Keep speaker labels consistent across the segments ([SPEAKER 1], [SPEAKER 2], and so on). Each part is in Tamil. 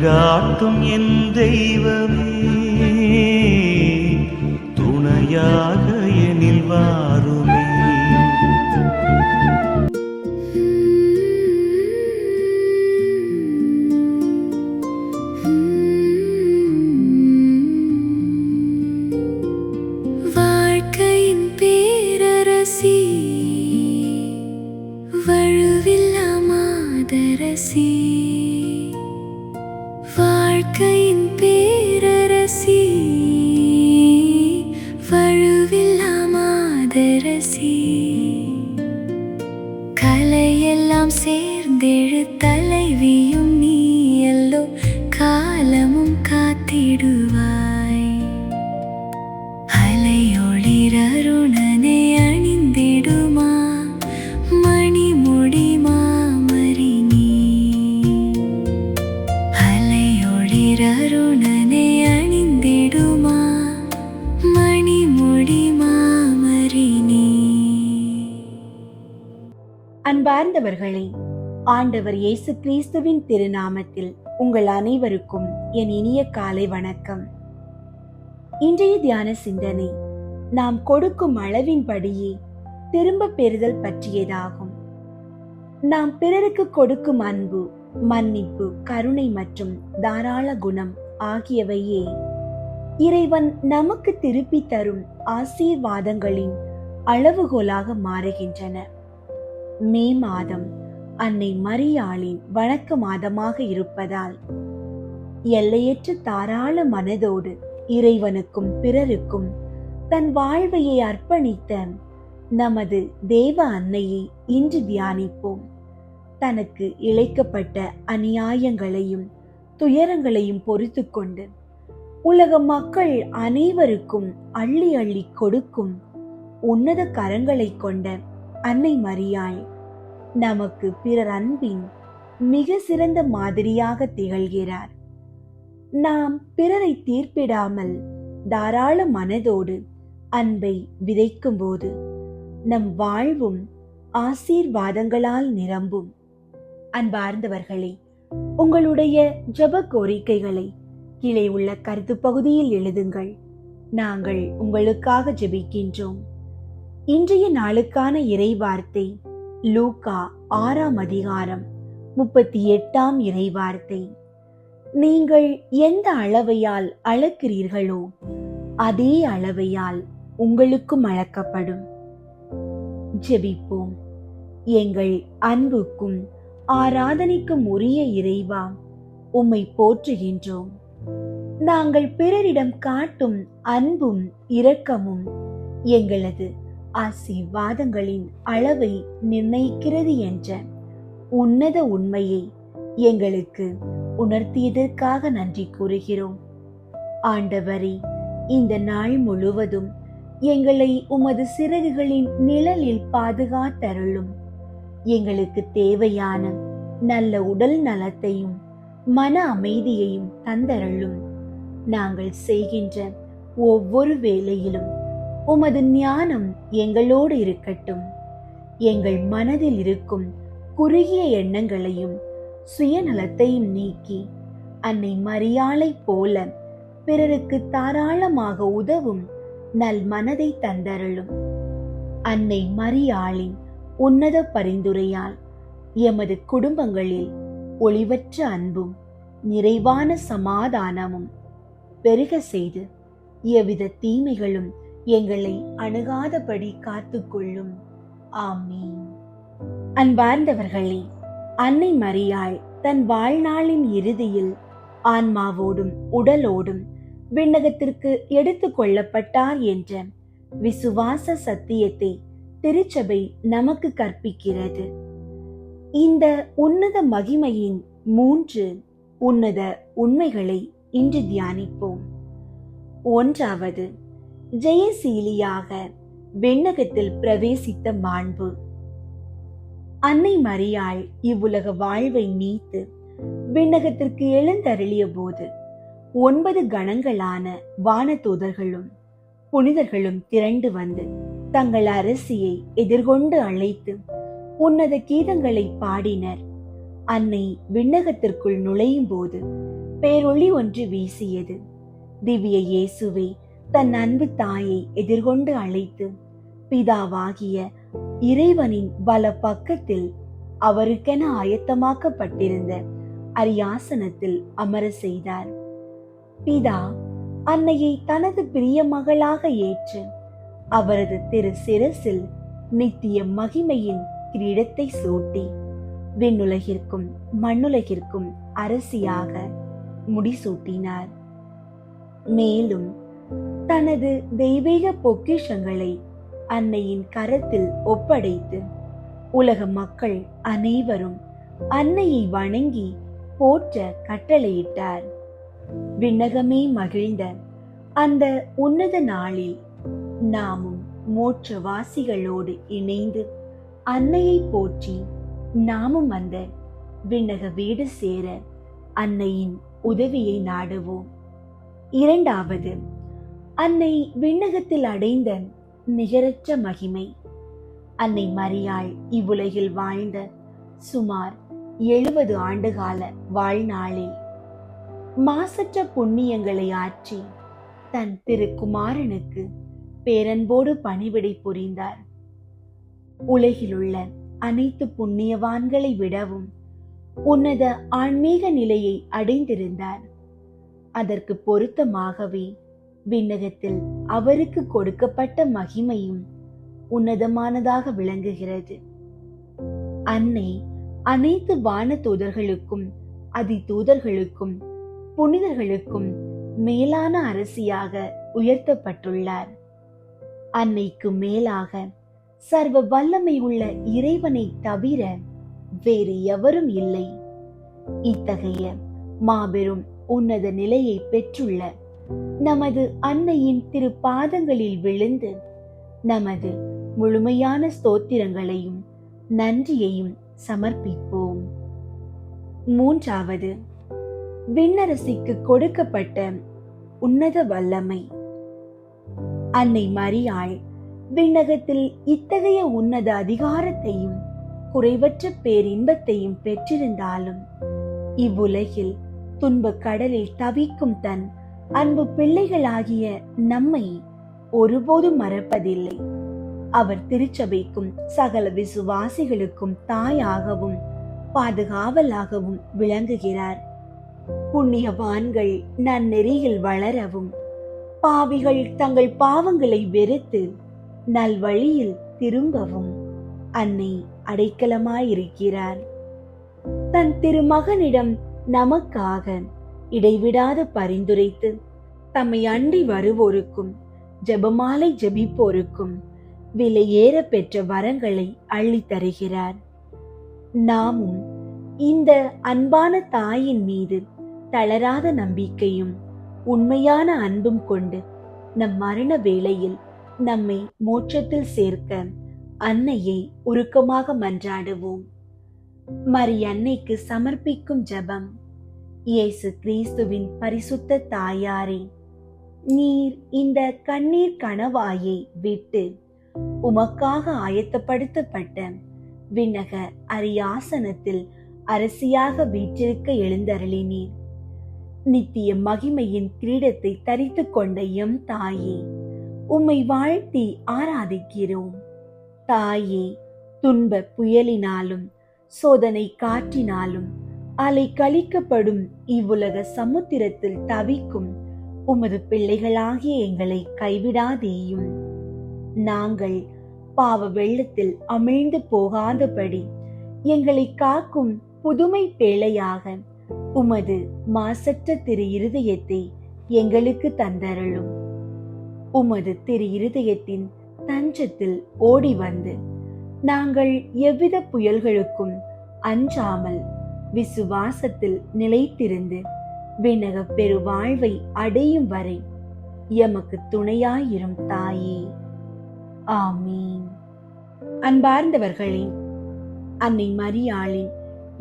[SPEAKER 1] வழிகாட்டும் என் தெய்வமே, துணையாக எனில் வாருமே.
[SPEAKER 2] வாழ்க்கையின் பேரரசி, வழுவில்லா மாதரசி, வாழ்க்கையின் பேரரசி, வழுவில்லா மாதரசி, கலையெல்லாம் சேர்ந்தெழு தலைவியும் நீ எல்லோ, காலமும் காத்திடுவாய். அலையொளிரருணனை அணிந்திடுமா மணிமுடி மாமரி நீ, அலையொளிரருணனை அணிந்திடுமா மணிமுடி மாமரி நீ.
[SPEAKER 3] அன்பார்ந்தவர்களே, ஆண்டவர் இயேசு கிறிஸ்துவின் திருநாமத்தில் உங்கள் அனைவருக்கும் என் இனிய காலை வணக்கம். இன்றைய தியான சிந்தனை நாம் கொடுக்கும் அளவின்படியே திரும்ப பெறுதல் பற்றியதாகும். நாம் பிறருக்கு கொடுக்கும் அன்பு, மன்னிப்பு, கருணை மற்றும் தாராள குணம் ஆகியவையே இறைவன் நமக்கு திருப்பி தரும் ஆசீர்வாதங்களின் அளவுகோலாக மாறுகின்றன. மே மாதம் அன்னை மரியாளின் வணக்க மாதமாக இருப்பதால் எல்லையற்ற தாராள மனதோடு இறைவனுக்கும் பிறருக்கும் தன் வாழ்வையை அர்ப்பணித்த நமது தேவ அன்னையை இன்று தியானிப்போம். தனக்கு இழைக்கப்பட்ட அநியாயங்களையும் துயரங்களையும் பொறுத்து கொண்டு உலக மக்கள் அனைவருக்கும் அள்ளி அள்ளி கொடுக்கும் உன்னத கரங்களை கொண்ட அன்னை மரியாள் நமக்கு பிறர் அன்பின் மிக சிறந்த மாதிரியாக திகழ்கிறார். நாம் பிறரை தீர்ப்பிடாமல் தாராள மனதோடு அன்பை விதைக்கும் போது நம் வாழ்வும் ஆசீர்வாதங்களால் நிரம்பும். அன்பார்ந்தவர்களே, உங்களுடைய ஜெப கோரிக்கைகளை கீழே உள்ள கருத்து பகுதியில் எழுதுங்கள். நாங்கள் உங்களுக்காக ஜெபிக்கின்றோம். இன்றைய நாளுக்கான இறை வார்த்தை லூக்கா 6ஆம் அதிகாரம் 38ஆம் இறை வார்த்தை. நீங்கள் எந்த அளவையால் அளக்கிறீர்களோ அதே அளவையால் உங்களுக்கும் அளக்கப்படும். ஜெபிப்போம். எங்கள் அன்புக்கும் ஆராதனைக்கும் உரிய இறைவா, உம்மை போற்றுகின்றோம். நாங்கள் பிறரிடம் காட்டும் அன்பும் இரக்கமும் எங்களது ஆசீர்வாதங்களின் அளவை நிர்ணயிக்கிறது என்ற உன்னத உண்மையை எங்களுக்கு உணர்த்தியதற்காக நன்றி கூறுகிறோம். ஆண்டவரே, இந்த நாள் முழுவதும் எங்களை உமது சிறகுகளின் நிழலில் பாதுகாத்தருளும். எங்களுக்கு தேவையான நல்ல உடல் நலத்தையும் மன அமைதியையும் தந்தருளும். நாங்கள் செய்கின்ற ஒவ்வொரு வேளையிலும் உமது ஞானம் எங்களோடு இருக்கட்டும். எங்கள் மனதில் இருக்கும் குறுகிய எண்ணங்களையும் சுயநலத்தையும் நீக்கி அன்னை மரியாளை போல பிறருக்கு தாராளமாக உதவும் நல் மனதை தந்தருளும். அன்னை மரியாளின் உன்னத பரிந்துரையால் எமது குடும்பங்களில் ஒளிவற்ற அன்பும் நிறைவான சமாதானமும் பெருக செய்து எவ்வித தீமைகளும் எங்களை அணுகாதபடி காத்துக்கொள்ளும். ஆமீன். அன்பார்ந்தவர்களே, அன்னை மரியாள் தன் வாழ்நாளின் இறுதியில் ஆன்மாவோடும் உடலோடும் விண்ணகத்திற்கு எடுத்து கொள்ளப்பட்டார் என்ற விசுவாச சத்தியத்தை திருச்சபை நமக்கு கற்பிக்கிறது. இந்த உன்னத மகிமையின் 3 உன்னத உண்மைகளை இன்று தியானிப்போம். 1வது, ஜெயசீலியாக விண்ணகத்தில் பிரவேசித்த மாண்பு. அன்னை மரியாள் இவ்வுலக வாழ்வை நீத்து விண்ணகத்திற்கு எழுந்தருளிய போது 9 கணங்களான வானதூதர்களும் புனிதர்களும் திரண்டு வந்து தங்கள் அரசியை எதிர்கொண்டு அழைத்து உன்னத கீதங்களை பாடினர். அன்னை விண்ணகத்திற்குள் நுழையும் போது பேரொளி ஒன்று வீசியது. திவ்ய இயேசுவே தன் அன்பு தாயை எதிர்கொண்டு அழைத்து பிதாவாகிய இறைவனின் வல பக்கத்தில் அவருக்கென ஆயத்தமாக்கப்பட்டிருந்த அரியாசனத்தில் அமர செய்தார். பிதா அன்னையை தனது பிரிய மகளாக ஏற்று அவரது திரு சிரசில் நித்திய மகிமையின் கிரீடத்தை சூட்டி விண்ணுலகிற்கும் மண்ணுலகிற்கும் அரசியாக முடிசூட்டினார். மேலும் தனது தெய்வீக பொக்கிஷங்களை அன்னையின் கரத்தில் ஒப்படைத்து உலக மக்கள் அனைவரும் அன்னையை வணங்கி போற்ற கட்டளையிட்டார். விண்ணகமே மகிழ்ந்த அந்த உன்னத நாளில் நாமும் மோட்சவாசிகளோடு இணைந்து அன்னையை போற்றி நாமும் அந்த விண்ணக வீடு சேர அன்னையின் உதவியை நாடுவோம். இரண்டாவது, அன்னை விண்ணகத்தில் அடைந்த நிகரற்ற மகிமை. அன்னை மரியாள் இவ்வுலகில் வாழ்ந்த சுமார் 70 ஆண்டுகால வாழ்நாளில் மாசற்ற புண்ணியங்களை ஆற்றி தன் திருக்குமாரனுக்கு பேரன்போடு பணிவிடை புரிந்தார். உலகிலுள்ள அனைத்து புண்ணியவான்களை விடவும் உன்னத ஆன்மீக நிலையை அடைந்திருந்தார். அதற்கு பொருத்தமாகவே விண்ணகத்தில் அவருக்கு கொடுக்கப்பட்ட மகிமையும் உன்னதமானதாக விளங்குகிறது. அன்னை அனைத்து வான தூதர்களுக்கும் அதி தூதர்களுக்கும் புனிதர்களுக்கும் மேலான அரசியாக உயர்த்தப்பட்டுள்ளார். அன்னைக்கு மேலாக சர்வ வல்லமை உள்ள இறைவனை தவிர வேறு எவரும் இல்லை. இத்தகைய மாபெரும் உன்னத நிலையை பெற்றுள்ள நமது அன்னையின் திரு பாதங்களில் விழுந்து நமது முழுமையான ஸ்தோத்திரங்களையும் நன்றியையும் சமர்ப்பிப்போம். மூன்றாவது, விண்ணரசிக்கு கொடுக்கப்பட்ட உன்னத வல்லமை. அன்னை மரியாள் விண்ணகத்தில் இத்தகைய உன்னத அதிகாரத்தையும் குறைவற்ற பேரின்பத்தையும் பெற்றிருந்தாலும் இவ்வுலகில் துன்பக் கடலில் தவிக்கும் தன் அன்பு பிள்ளைகளாகிய நம்மை ஒருபோதும் மறப்பதில்லை. அவர் திருச்சபைக்கும் சகல விசுவாசிகளுக்கும் தாயாகவும் பாதுகாவலாகவும் விளங்குகிறார். புண்ணியவான்கள் நன்னெறியில் வளரவும் பாவிகள் தங்கள் பாவங்களை வெறுத்து நல்வழியில் திரும்பவும் அன்னை அடைக்கலமாயிருக்கிறார். தன் திருமகனிடம் நமக்காக இடைவிடாது பரிந்துரைத்து தம்மை அண்டி வருவோருக்கும் ஜெபமாலை ஜெபிப்போருக்கும் விலையேற பெற்ற வரங்களை அள்ளி தருகிறார். நாமும் இந்த அன்பான தாயின் மீது தளராத நம்பிக்கையும் உண்மையான அன்பும் கொண்டு நம் மரண வேளையில் நம்மை மோட்சத்தில் சேர்க்க அன்னையை உருக்கமாக மன்றாடுவோம். மரி அன்னைக்கு சமர்ப்பிக்கும் ஜெபம். இயேசு கிறிஸ்துவின் பரிசுத்த தாயாரே, நீர் இந்த கண்ணீர் கணவாயை விட்டு உமக்காக ஆயத்தப்படுத்தப்பட்ட விண்ணக அரியாசனத்தில் அரசியாக வீற்றிருக்க எழுந்தருளினீர். நித்திய மகிமையின் கிரீடத்தை தரித்துக் கொண்ட எம் தாயே, உம்மை வாழ்த்தி ஆராதிக்கிறோம். தாயே, துன்ப புயலினாலும் சோதனை காற்றினாலும் அலை கழிக்கப்படும் இவ்வுலக சமுத்திரத்தில் தவிக்கும் உமது பிள்ளைகளாகிய எங்களை கைவிடாதேயும். நாங்கள் பாவ வெள்ளத்தில் அமிழ்ந்து போகாதபடி எங்களை காக்கும் புதுமை பேழையாக உமது மாசற்ற திரு இருதயத்தை எங்களுக்கு தந்தருளும். உமது திரு இருதயத்தின் தஞ்சத்தில் ஓடி வந்து நாங்கள் எவ்வித புயல்களுக்கும் அஞ்சாமல் விசுவாசத்தில் நிலைத்திருந்து விண்ணக பெரு வாழ்வை அடையும் வரை எமக்கு துணையாயிரும் தாயே. ஆமீன். அன்பார்ந்தவர்களே, அன்னை மரியாளின்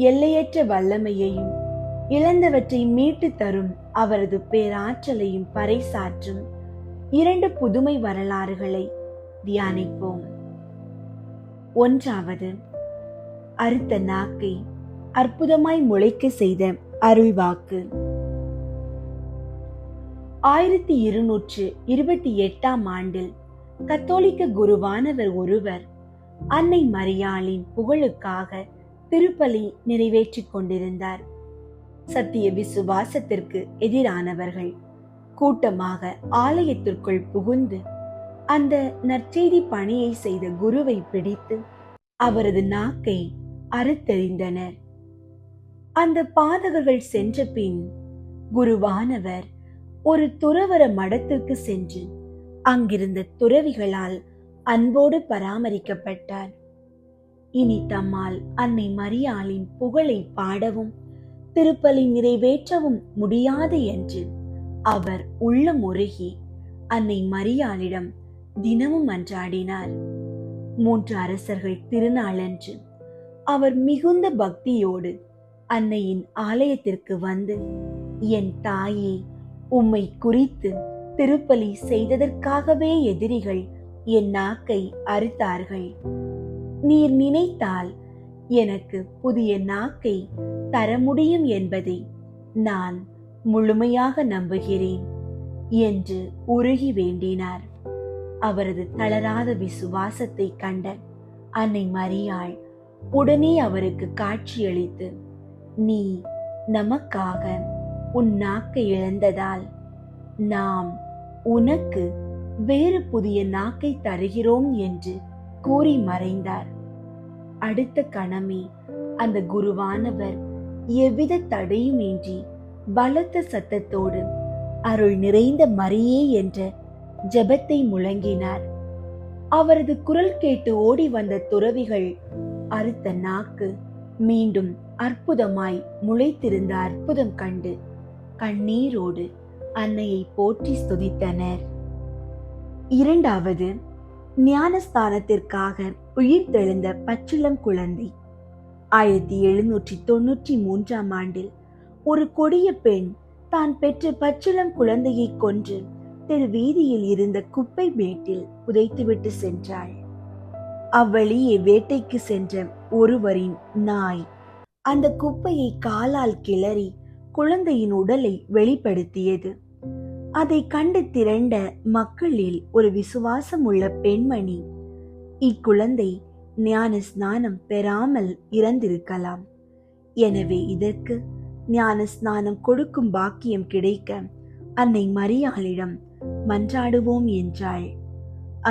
[SPEAKER 3] எல்லையற்ற வல்லமையையும் இழந்தவற்றை மீட்டு தரும் அவரது பேராற்றலையும் பறைசாற்றும் 2 புதுமை வரலாறுகளை தியானிப்போம். ஒன்றாவது, அறுத்த நாக்கை அற்புதமாய் முளைக்க செய்த அருள்வாக்கு. 1228 ஆண்டில் கத்தோலிக்க குருவானவர் ஒருவர் அன்னை மரியாளின் புகழுக்காக திருப்பலி நிறைவேற்றிக் கொண்டிருந்தார். சத்திய விசுவாசத்திற்கு எதிரானவர்கள் கூட்டமாக ஆலயத்திற்குள் புகுந்து அந்த நற்செய்தி பணியை செய்த குருவை பிடித்து அவரது நாக்கை அறுத்தெறிந்தனர். அந்த பாதகர்கள் சென்ற பின் குருவானவர் ஒரு துறவற மடத்திற்கு சென்று அங்கிருந்த துறவிகளால் அன்போடு பராமரிக்கப்பட்டார். இனி தம்மால் அன்னை மரியாளின் புகழை பாடவும் திருப்பலி நிறைவேற்றவும் முடியாது என்று அவர் உள்ளமுருகி அன்னை மரியாளிடம் தினமும் மன்றாடினார். 3 அரசர்கள் திருநாளன்று அவர் மிகுந்த பக்தியோடு அன்னையின் ஆலயத்திற்கு வந்து, என் தாயே, உம்மை குறித்து திருப்பலி செய்ததற்காகவே எதிரிகள் என் நாக்கை அறுத்தார்கள். நீர் நினைத்தால் எனக்கு புதிய நாக்கை தர முடியும் என்பதை நான் முழுமையாக நம்புகிறேன் என்று உருகி வேண்டினார். அவரது தளராத விசுவாசத்தை கண்ட அன்னை மரியாள் உடனே அவருக்கு காட்சியளித்து, நீ நமக்காக உன் நாக்கை இழந்ததால் நாம் உனக்கு வேறு புதிய நாக்கை தருகிறோம் என்று கூறி மறைந்தார். அடுத்த கணமே அந்த குருவானவர் எவ்வித தடையுமின்றி பலத்த சத்தத்தோடு அருள் நிறைந்த மரியே என்ற ஜெபத்தை முழங்கினார். அவரது குரல் கேட்டு ஓடி வந்த துறவிகள் அறுத்த நாக்கு மீண்டும் அற்புதமாய் முளைத்திருந்த அற்புதம் கண்டு கண்ணீரோடு அன்னையை போற்றி ஸ்துதித்தனர். 2வது, ஞானஸ்தானத்திற்காக உயிர்த்தெழுந்த பச்சிளம் குழந்தை. 1793 ஆண்டில் ஒரு கொடிய பெண் தான் பெற்ற பச்சிளம் குழந்தையை கொன்று தெரு வீதியில் இருந்த குப்பை மேட்டில் புதைத்துவிட்டு சென்றாள். அவ்வழியே வேட்டைக்கு சென்ற ஒருவரின் நாய் அந்த குப்பையை காலால் கிளறி குழந்தையின் உடலை வெளிப்படுத்தியது. அதை கண்டு திரண்ட மக்களில் ஒரு விசுவாசம் உள்ள பெண்மணி, இக்குழந்தை ஞான ஸ்நானம் பெறாமல் இறந்திருக்கலாம், எனவே இதற்கு ஞான ஸ்நானம் கொடுக்கும் பாக்கியம் கிடைக்க அன்னை மரியாளிடம் மன்றாடுவோம் என்றாள்.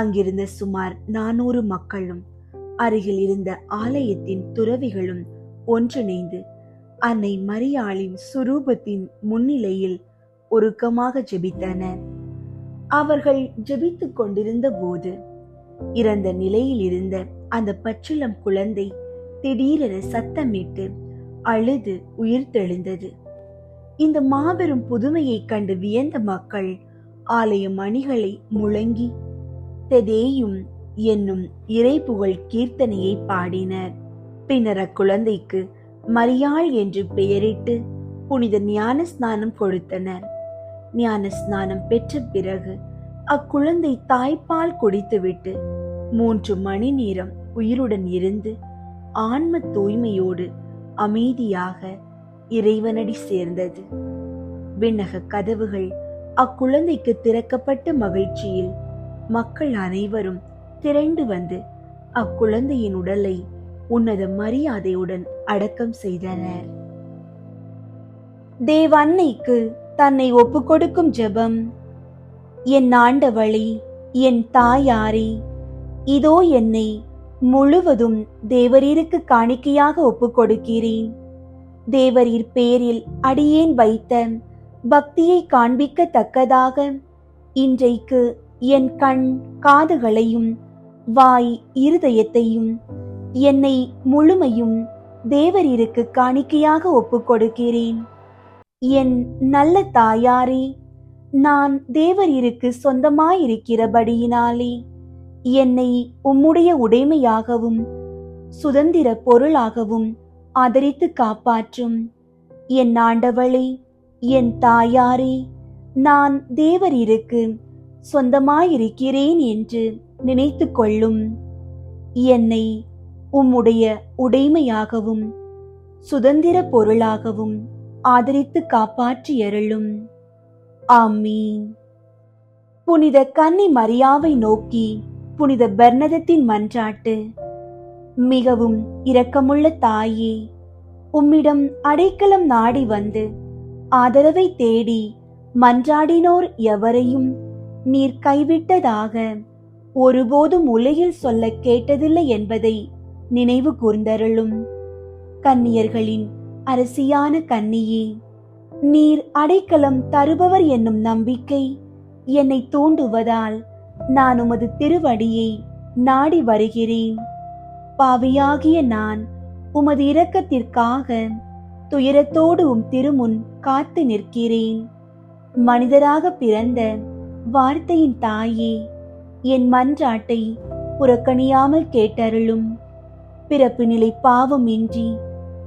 [SPEAKER 3] அங்கிருந்த சுமார் 400 மக்களும் அருகில் இருந்த ஆலயத்தின் துறவிகளும் ஒன்றிணைந்து அன்னை மரியாளின் சுரூபத்தின் முன்னிலையில் உருக்கமாக ஜெபித்தனர். அவர்கள் ஜெபித்துக் கொண்டிருந்த போது இறந்த நிலையில் இருந்த அந்த பச்சிளம் குழந்தை திடீரென சத்தமிட்டு அழுது உயிர்த்தெழுந்தது. இந்த மாபெரும் புதுமையை கண்டு வியந்த மக்கள் ஆலய மணிகளை முழங்கி தெதேயும் என்னும் இறைப்புகழ் கீர்த்தனையை பாடினர். பின்னர் அக்குழந்தைக்கு மரியாள் என்று பெயரிட்டு புனித ஞான ஸ்நானம் கொடுத்தனர். ஞான ஸ்நானம் பெற்ற பிறகு அக்குழந்தை தாய்ப்பால் குடித்துவிட்டு 3 மணி நேரம் உயிருடன் இருந்து ஆன்ம தூய்மையோடு அமைதியாக இறைவனடி சேர்ந்தது. விண்ணக கதவுகள் அக்குழந்தைக்கு திறக்கப்பட்ட மகிழ்ச்சியில் மக்கள் அனைவரும் திரண்டு வந்து அக்குழந்தையின் உடலை உன்னத மரியாதையுடன் அடக்கம் செய்தனர். தேவ அன்னைக்கு தன்னை ஒப்புக் கொடுக்கும் ஜெபம். என் ஆண்டவளே, என் தாயாரே, இதோ என்னை முழுவதும் தேவரீருக்கு காணிக்கையாக ஒப்புக் கொடுக்கிறேன். தேவரீர் பேரில் அடியேன் வைத்த பக்தியை காண்பிக்கத்தக்கதாக இன்றைக்கு என் கண் காதுகளையும் வாய் இருதயத்தையும் என்னை முழுமையும் தேவரீருக்கு காணிக்கையாக ஒப்புக் கொடுக்கிறேன். என் நல்ல தாயாரே, நான் தேவரீருக்கு சொந்தமாயிருக்கிறபடியினாலே என்னை உம்முடைய உடைமையாகவும் சுதந்திர பொருளாகவும் ஆதரித்து காப்பாற்றும். என் ஆண்டவளே, என் தாயாரே, நான் தேவரீருக்கு சொந்தமாயிருக்கிறேன் என்று நினைத்து கொள்ளும். என்னை உம்முடைய உடைமையாகவும் சுதந்திர பொருளாகவும் ஆதரித்து காப்பாற்றியருளும். ஆமீன். புனித கன்னி மரியாவை நோக்கி புனித பெர்னதத்தின் மன்றாட்டு. மிகவும் இரக்கமுள்ள தாயே, உம்மிடம் அடைக்கலம் நாடி வந்து ஆதரவை தேடி மன்றாடினோர் எவரையும் நீர் கைவிட்டதாக ஒருபோதும் உலகில் சொல்ல கேட்டதில்லை என்பதை நினைவு கூர்ந்தருளும். கன்னியர்களின் அரசியான கன்னியே, நீர் அடைக்கலம் தருபவர் என்னும் நம்பிக்கை என்னை தூண்டுவதால் நான் உமது திருவடியை நாடி வருகிறேன். பாவியாகிய நான் உமது இரக்கத்திற்காக துயரத்தோடு உம் திருமுன் காத்து நிற்கிறேன். மனிதராக பிறந்த வார்த்தையின் தாயே, என் மன்றாட்டை புறக்கணியாமல் கேட்டருளும். பிறப்பு நிலை பாவம் இன்றி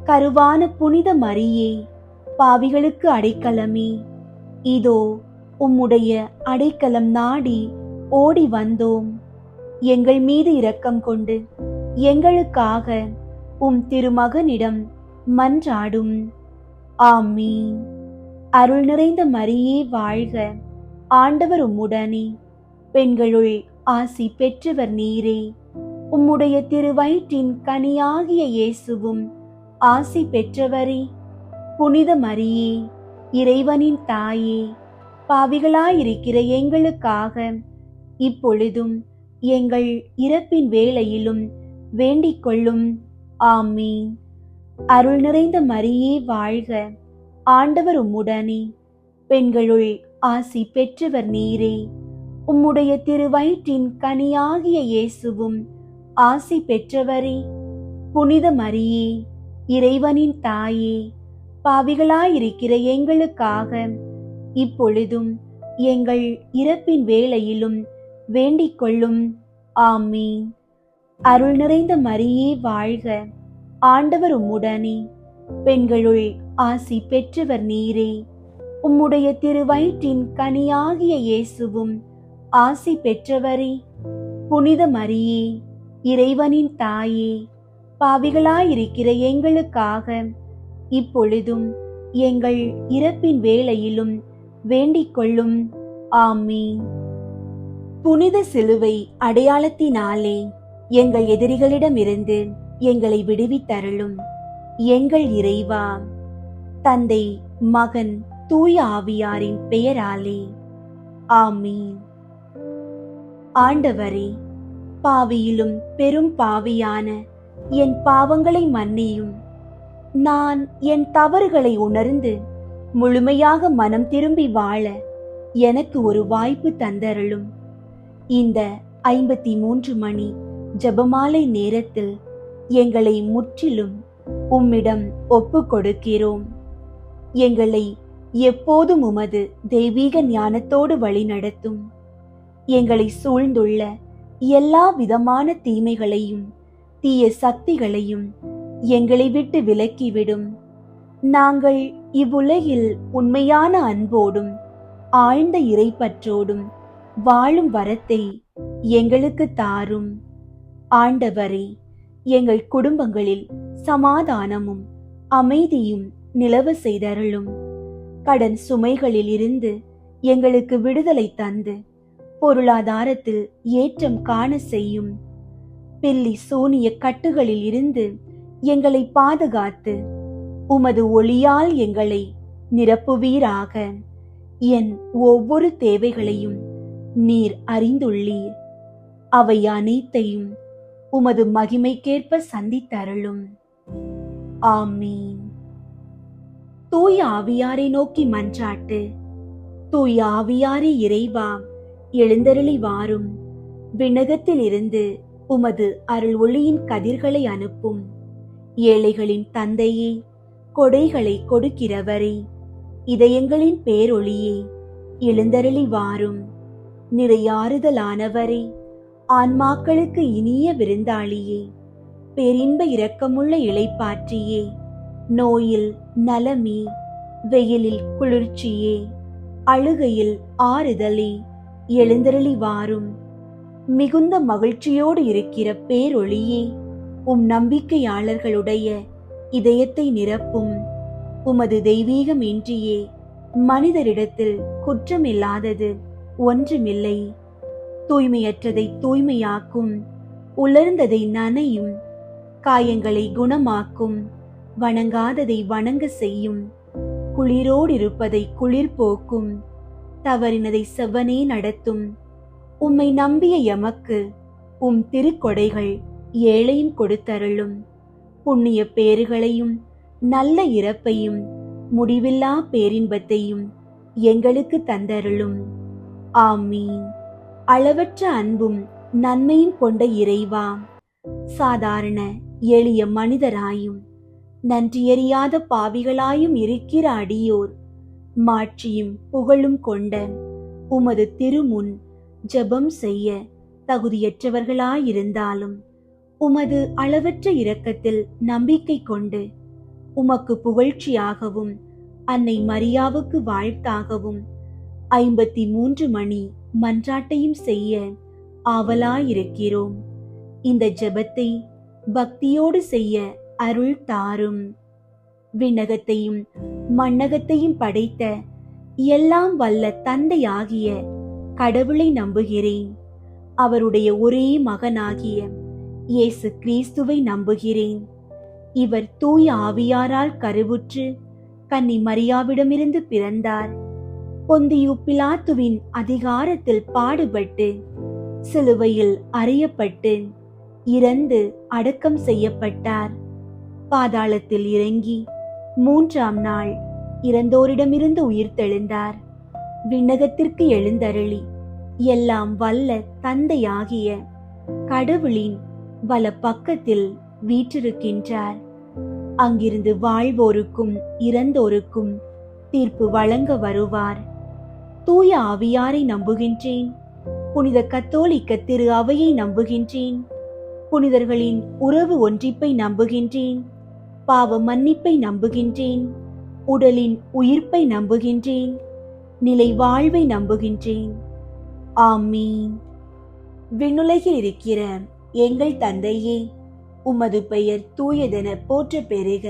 [SPEAKER 3] கருவான புனித மரியே, பாவிகளுக்கு அடைக்கலமே, இதோ உம்முடைய அடைக்கலம் நாடி ஓடி வந்தோம். எங்கள் மீது இரக்கம் கொண்டு எங்களுக்காக உம் திருமகனிடம் மன்றாடும். ஆமீன். அருள் நிறைந்த மரியே வாழ்க, ஆண்டவர் உம்முடனே, பெண்களுள் ஆசி பெற்றவர் நீரே. உம்முடைய திருவயிற்றின் கனியாகிய இயேசுவும் ஆசி பெற்றவரே. புனித மரியே, இறைவனின் தாயே, பாவிகளாயிருக்கிற எங்களுக்காக இப்பொழுதும் எங்கள் இறப்பின் வேளையிலும் வேண்டிக் கொள்ளும். ஆமீன். அருள் நிறைந்த மரியே வாழ்க, ஆண்டவர் உம்முடனே, பெண்களுள் ஆசி பெற்றவர் நீரே. உம்முடைய திருவயிற்றின் கனியாகிய இயேசுவும் ஆசி பெற்றவரே. புனித மரியே, இறைவனின் தாயே, பாவிகளாயிருக்கிற எங்களுக்காக இப்பொழுதும் எங்கள் இறப்பின் வேளையிலும் வேண்டிக் கொள்ளும். ஆமீன். அருள் நிறைந்த மரியே வாழ்க, ஆண்டவர் உம்முடனே, பெண்களுள் ஆசி பெற்றவர் நீரே. உம்முடைய திருவயிற்றின் கனியாகிய இயேசுவும் ஆசி பெற்றவரே. புனித மரியே, இறைவனின் தாயே, பாவிகளாயிருக்கிற எங்களுக்காக இப்பொழுதும் எங்கள் இறப்பின் வேளையிலும் வேண்டிக் கொள்ளும். ஆமீன். புனித சிலுவை அடையாளத்தினாலே எங்கள் எதிரிகளிடமிருந்து எங்களை விடுவித்தருளும். எங்கள் இறைவா, தந்தை, மகன், தூய ஆவியாரின் பெயராலே. ஆமீன். ஆண்டவரே, பாவியிலும் பெரும் பாவியான என் பாவங்களை மன்னியும். நான் என் தவறுகளை உணர்ந்து முழுமையாக மனம் திரும்பி வாழ எனக்கு ஒரு வாய்ப்பு தந்தருளும். இந்த 53 மணி ஜெபமாலை நேரத்தில் எங்களை முற்றிலும் உம்மிடம் ஒப்பு கொடுக்கிறோம். எங்களை எப்போதும் உமது தெய்வீக ஞானத்தோடு வழிநடத்தும். எங்களை சூழ்ந்துள்ள எல்லா விதமான தீமைகளையும் தீய சக்திகளையும் எங்களை விட்டு விலக்கிவிடும். நாங்கள் இவ்வுலகில் உண்மையான அன்போடும் ஆழ்ந்த இறைப்பற்றோடும் வாழும் வரத்தை எங்களுக்கு தாரும். ஆண்டவரே, எங்கள் குடும்பங்களில் சமாதானமும் அமைதியும் நிலவ செய்தருளும். கடன் சுமைகளில் இருந்து எங்களுக்கு விடுதலை தந்து பொருளாதாரத்தில் ஏற்றம் காண செய்யும். பில்லி சூனிய கட்டுகளில் இருந்து எங்களை பாதுகாத்து உமது ஒளியால் எங்களை நிரப்புவீராக. என் ஒவ்வொரு தேவைகளையும் நீர் அறிந்துள்ளீர். அவை அனைத்தையும் உமது மகிமைக்கேற்ப சந்தித்தருளும். ஆமீன். தூய ஆவியாரை நோக்கி மன்றாட்டு. தூய ஆவியாரே இறைவா, எழுந்தருளி வாரும். விண்ணகத்தில் இருந்து உமது அருள் ஒளியின் கதிர்களை அனுப்பும். ஏழைகளின் தந்தையே, கொடைகளை கொடுக்கிறவரே, இதயங்களின் பேரொளியே, எழுந்தருளி வாரும். நிறையாறுதலானவரே, ஆன்மாக்களுக்கு இனிய விருந்தாளியே, பேரின்ப இரக்கமுள்ள இளைப்பாற்றியே, நோயில் நலமே, வெயிலில் குளிர்ச்சியே, அழுகையில் ஆறுதலே, எழுந்தருளி வாரும். மிகுந்த மகிழ்ச்சியோடு இருக்கிற பேரொளியே, உம் நம்பிக்கையாளர்களுடைய இதயத்தை நிரப்பும். உமது தெய்வீகம் இன்றியே மனிதரிடத்தில் குற்றமில்லாதது ஒன்றுமில்லை. தூய்மையற்றதை தூய்மையாக்கும், உலர்ந்ததை நனையும், காயங்களை குணமாக்கும், வணங்காததை வணங்க செய்யும், குளிரோடிருப்பதை குளிர் போக்கும், தவறினதை செவ்வனே நடத்தும். உம்மை நம்பிய எமக்கு உம் திருக்கொடைகள் ஏழையும் கொடுத்தருளும். புண்ணிய பேறுகளையும் நல்ல இறப்பையும் முடிவில்லா பேரின்பத்தையும் எங்களுக்கு தந்தருளும். ஆமீன். அளவற்ற அன்பும் நன்மையும் கொண்ட இறைவா, சாதாரண எளிய மனிதராயும் நன்றியறியாத பாவிகளாயும் இருக்கிற அடியோர் மாட்சியும் புகழும் கொண்ட உமது திருமுன் ஜெபம் செய்ய தகுதியற்றவர்களாயிருந்தாலும் உமது அளவற்ற இரக்கத்தில் நம்பிக்கை கொண்டு உமக்கு புகழ்ச்சியாகவும் அன்னை மரியாவுக்கு வாழ்த்தாகவும் 53 மணி மன்றாட்டையும் செய்ய ஆவலாயிருக்கிறோம். இந்த ஜெபத்தை பக்தியோடு செய்ய அருள் தாரும். விண்ணகத்தையும் மண்ணகத்தையும் படைத்த எல்லாம் வல்ல தந்தையாகிய கடவுளை நம்புகிறேன். அவருடைய ஒரே மகனாகிய இயேசு கிறிஸ்துவை நம்புகிறேன். இவர் தூய ஆவியாரால் கருவுற்று கன்னி மரியாவிடமிருந்து பிறந்தார். பொந்தியு பிலாத்துவின் அதிகாரத்தில் பாடுபட்டு சிலுவையில் அறையப்பட்டு இறந்து அடக்கம் செய்யப்பட்டார். பாதாளத்தில் இறங்கி 3ஆம் நாள் இறந்தோரிடமிருந்து உயிர்த்தெழுந்தார். விண்ணகத்திற்கு எழுந்தருளி எல்லாம் வல்ல தந்தையாகிய கடவுளின் வல பக்கத்தில் வீற்றிருக்கின்றார். அங்கிருந்து வாழ்வோருக்கும் இறந்தோருக்கும் தீர்ப்பு வழங்க வருவார். தூய ஆவியாரை நம்புகின்றேன். புனித கத்தோலிக்க திரு அவையை நம்புகின்றேன். புனிதர்களின் உறவு ஒன்றிப்பை நம்புகின்றேன். பாவ மன்னிப்பை நம்புகின்றேன். உடலின் உயிர்ப்பை நம்புகின்றேன். நிலை வாழ்வை நம்புகின்றேன். ஆமீன். விண்ணுலகில் இருக்கிற எங்கள் தந்தையே, உமது பெயர் தூயதென போற்ற பெறுக.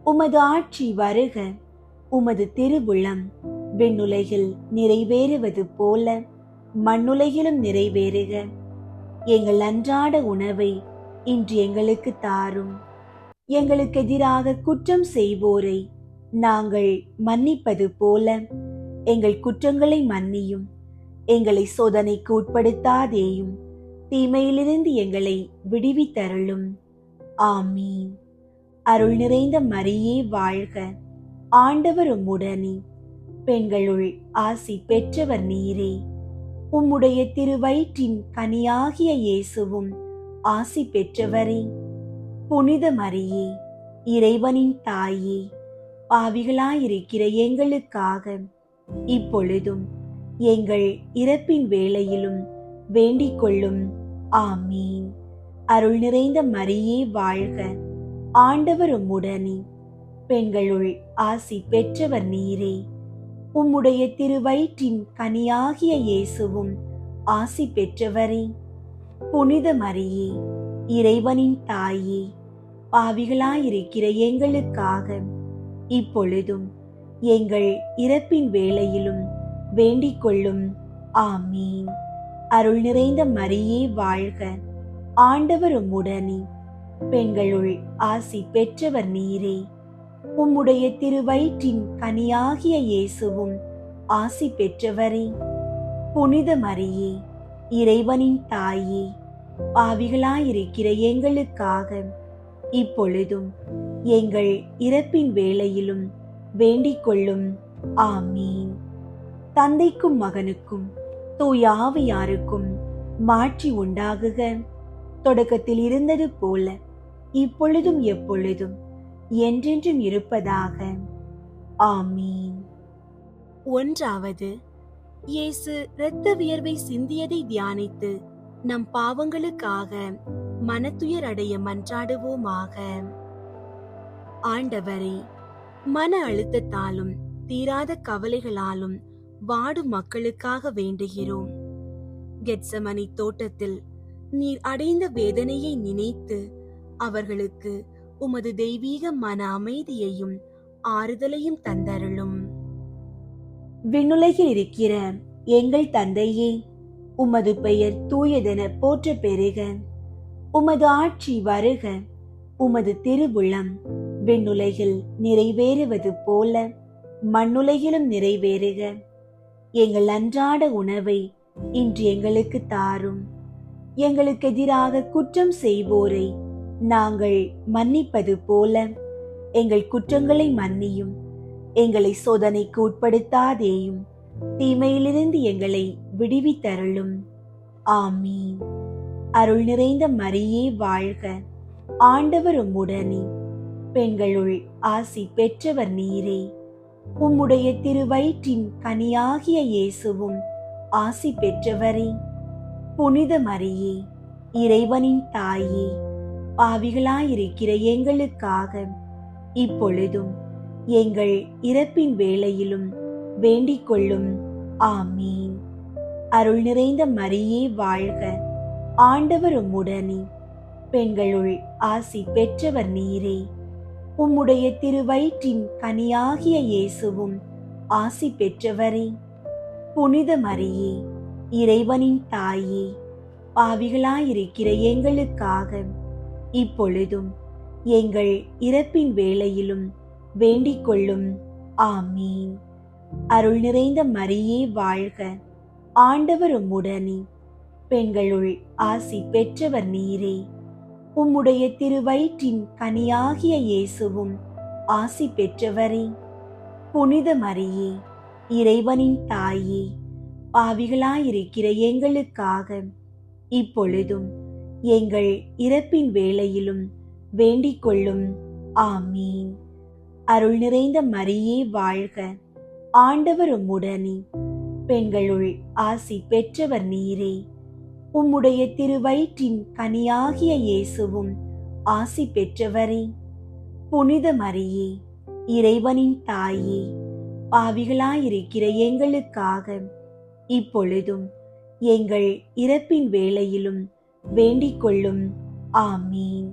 [SPEAKER 3] உமது ஆட்சி வருக. உமது திருவுளம் விண்ணுலகில் நிறைவேறுவது போல மண்ணுலகிலும் நிறைவேறுக. எங்கள் அன்றாட உணவை இன்று எங்களுக்கு தாரும். எங்களுக்கு எதிராக குற்றம் செய்வோரை நாங்கள் மன்னிப்பது போல எங்கள் குற்றங்களை மன்னியும். எங்களை சோதனைக்கு உட்படுத்தாதேயும், தீமையிலிருந்து எங்களை விடுவித்தருளும். ஆமீன். அருள் நிறைந்த மரியே வாழ்க. ஆண்டவர் உம்முடனே, பெண்களுள் ஆசி பெற்றவர் நீரே. உம்முடைய திருவயிற்றின் கனியாகிய இயேசுவும் ஆசி பெற்றவரே. புனித மரியே, இறைவனின் தாயே, பாவிகளாயிருக்கிற எங்களுக்காக இப்பொழுதும் எங்கள் இறப்பின் வேளையிலும் வேண்டிக் கொள்ளும். ஆமீன். அருள் நிறைந்த மரியே வாழ்க. ஆண்டவர் உம்முடனே, பெண்களுள் ஆசி பெற்றவர் நீரே. உம்முடைய திருவயிற்றின் கனியாகிய இயேசுவும் ஆசி பெற்றவரே. புனித மரியே, இறைவனின் தாயே, பாவிகளாயிருக்கிற எங்களுக்காக இப்பொழுதும் எங்கள் இறப்பின் வேளையிலும் வேண்டிக் கொள்ளும். ஆமீன். அருள் நிறைந்த மரியே வாழ்க. ஆண்டவர் உம்முடனே, பெண்களுள் ஆசி பெற்றவர் நீரே. உம்முடைய திருவயிற்றின் கனியாகிய இயேசுவும் ஆசி பெற்றவரே. புனித மரியே, இறைவனின் தாயே, பாவிகளாயிருக்கிற எங்களுக்காக இப்பொழுதும் எங்கள் இறப்பின் வேளையிலும் வேண்டிக் கொள்ளும். ஆமீன். தந்தைக்கும் மகனுக்கும் தூய ஆவியாருக்கும் மாட்சி உண்டாகுக. தொடக்கத்தில் இருந்தது போல இப்பொழுதும் எப்பொழுதும் என்றென்றும் இருப்பதாக. ஆமீன். 1. இயேசு இரத்த வியர்வை சிந்தியதை தியானித்து நம் பாவங்களுக்காக மனத்துயர் அடைய மன்றாடுவோமாக. ஆண்டவரே, மன அழுத்தத்தாலும் தீராத கவலைகளாலும் வாடும் மக்களுக்காக வேண்டுகிறோம். கெத்சமனி தோட்டத்தில் நீர் அடைந்த வேதனையை நினைத்து அவர்களுக்கு உமது தெய்வீக மன அமைதியையும் ஆறுதலையும் தந்தருளும். விண்ணுலகில் இருக்கிற எங்கள் தந்தையே, உமது பெயர் தூயதென போற்ற பெறுக. உமது ஆட்சி வருக. உமது திருவுளம் விண்ணுலகில் நிறைவேறுவது போல மண்ணுலகிலும் நிறைவேறுக. எங்கள் அன்றாட உணவை இன்று எங்களுக்கு தாரும். எங்களுக்கு எதிராக குற்றம் செய்வோரை நாங்கள் மன்னிப்பது போல எங்கள் குற்றங்களை மன்னியும். எங்களை சோதனைக்கு உட்படுத்தாதேயும், தீமையிலிருந்து எங்களை விடுவித்தருளும். ஆமீன். அருள் நிறைந்த மரியே வாழ்க. ஆண்டவர் உம்முடனே, பெண்களுள் ஆசி பெற்றவர் நீரே. உம்முடைய திருவயிற்றின் கனியாகிய இயேசுவும் ஆசி பெற்றவரே. புனித மரியே, இறைவனின் தாயே, பாவிகளாயிருக்கிற எங்களுக்காக இப்பொழுதும் எங்கள் இறப்பின் வேளையிலும் வேண்டிக் கொள்ளும். ஆமீன். அருள் நிறைந்த மரியே வாழ்க. ஆண்டவர் உம்முடனே, பெண்களுள் ஆசி பெற்றவர் நீரே. உம்முடைய திருவயிற்றின் கனியாகிய இயேசுவும் ஆசி பெற்றவரே. புனித மரியே, இறைவனின் தாயே, பாவிகளாயிருக்கிற எங்களுக்காக இப்பொழுதும் எங்கள் இறப்பின் வேளையிலும் வேண்டிக் கொள்ளும். ஆமீன். அருள் நிறைந்த மரியே வாழ்க. ஆண்டவர் உம்முடனே, பெண்களுள் ஆசி பெற்றவர் நீரே. உம்முடைய திருவயிற்றின் கனியாகிய இயேசுவும் ஆசி பெற்றவரே. புனித மரியே, இறைவனின் தாயே, பாவிகளாயிருக்கிற எங்களுக்காக இப்பொழுதும் எங்கள் இறப்பின் வேளையிலும் வேண்டிக் கொள்ளும். ஆமீன். அருள் நிறைந்த மரியே வாழ்க. ஆண்டவர் உம்முடனே, பெண்களுள் ஆசி பெற்றவர் நீரே. உம்முடைய திருவயிற்றின் கனியாகிய இயேசுவும் ஆசி பெற்றவரே. புனித மரியே, இறைவனின் தாயே, பாவிகளாயிருக்கிற எங்களுக்காக இப்பொழுதும் எங்கள் இறப்பின் வேளையிலும் வேண்டிக் கொள்ளும். ஆமீன்.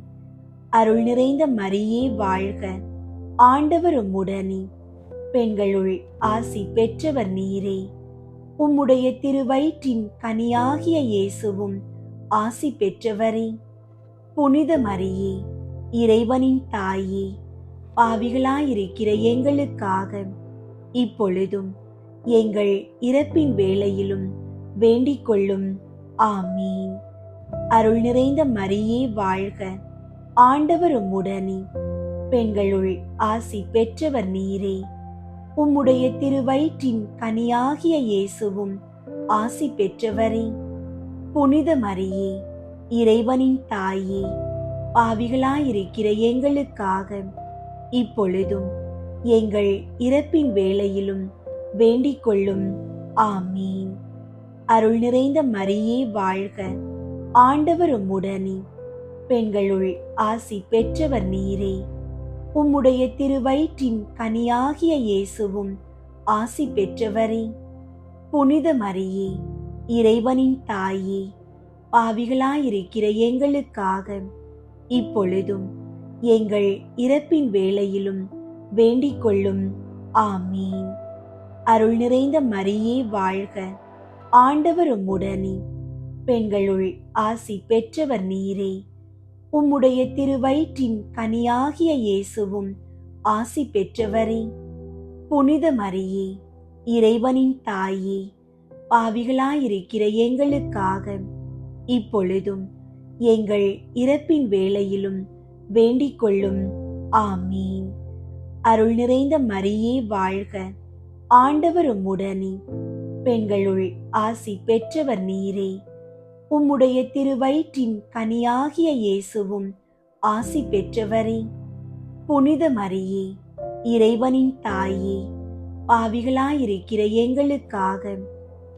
[SPEAKER 3] அருள் நிறைந்த மரியே வாழ்க. ஆண்டவர் உம்முடனே, பெண்களுள் ஆசி பெற்றவர் நீரே. உம்முடைய திருவயிற்றின் கனியாகிய இயேசுவும் ஆசி பெற்றவரே. புனித மரியே, இறைவனின் தாயே, பாவிகளாயிருக்கிற எங்களுக்காக இப்பொழுதும் எங்கள் இறப்பின் வேளையிலும் வேண்டிக் கொள்ளும். ஆமீன். அருள் நிறைந்த மரியே வாழ்க. ஆண்டவர் உம்முடனே, பெண்களுள் ஆசி பெற்றவர் நீரே. உம்முடைய திருவயிற்றின் கனியாகிய இயேசுவும் ஆசி பெற்றவரே. புனித மரியே, இறைவனின் தாயே, பாவிகளாயிருக்கிற எங்களுக்காக இப்பொழுதும் எங்கள் இறப்பின் வேளையிலும் வேண்டிக் கொள்ளும். ஆமீன். அருள் நிறைந்த மரியே வாழ்க. ஆண்டவர் உம்முடனே, பெண்களுள் ஆசி பெற்றவர் நீரே. உம்முடைய திருவயிற்றின் கனியாகிய இயேசுவும் ஆசி பெற்றவரே. புனித மரியே, இறைவனின் தாயே, பாவிகளாயிருக்கிற எங்களுக்காக இப்பொழுதும் எங்கள் இறப்பின் வேளையிலும் வேண்டிக் கொள்ளும். ஆமீன். அருள் நிறைந்த மரியே வாழ்க. ஆண்டவர் உம்முடனே, பெண்களுள் ஆசி பெற்றவர் நீரே. உம்முடைய திருவயிற்றின் கனியாகிய இயேசுவும் ஆசி பெற்றவரே. புனித மரியே, இறைவனின் தாயே, பாவிகளாயிருக்கிற எங்களுக்காக இப்பொழுதும் எங்கள் இறப்பின் வேளையிலும் வேண்டிக் கொள்ளும். ஆமீன். அருள் நிறைந்த மரியே வாழ்க. ஆண்டவர் உம்முடனே, பெண்களுள் ஆசி பெற்றவர் நீரே. உம்முடைய திருவயிற்றின் கனியாகிய இயேசுவும் ஆசி பெற்றவரே. புனித மரியே, இறைவனின் தாயே, பாவிகளாயிருக்கிற எங்களுக்காக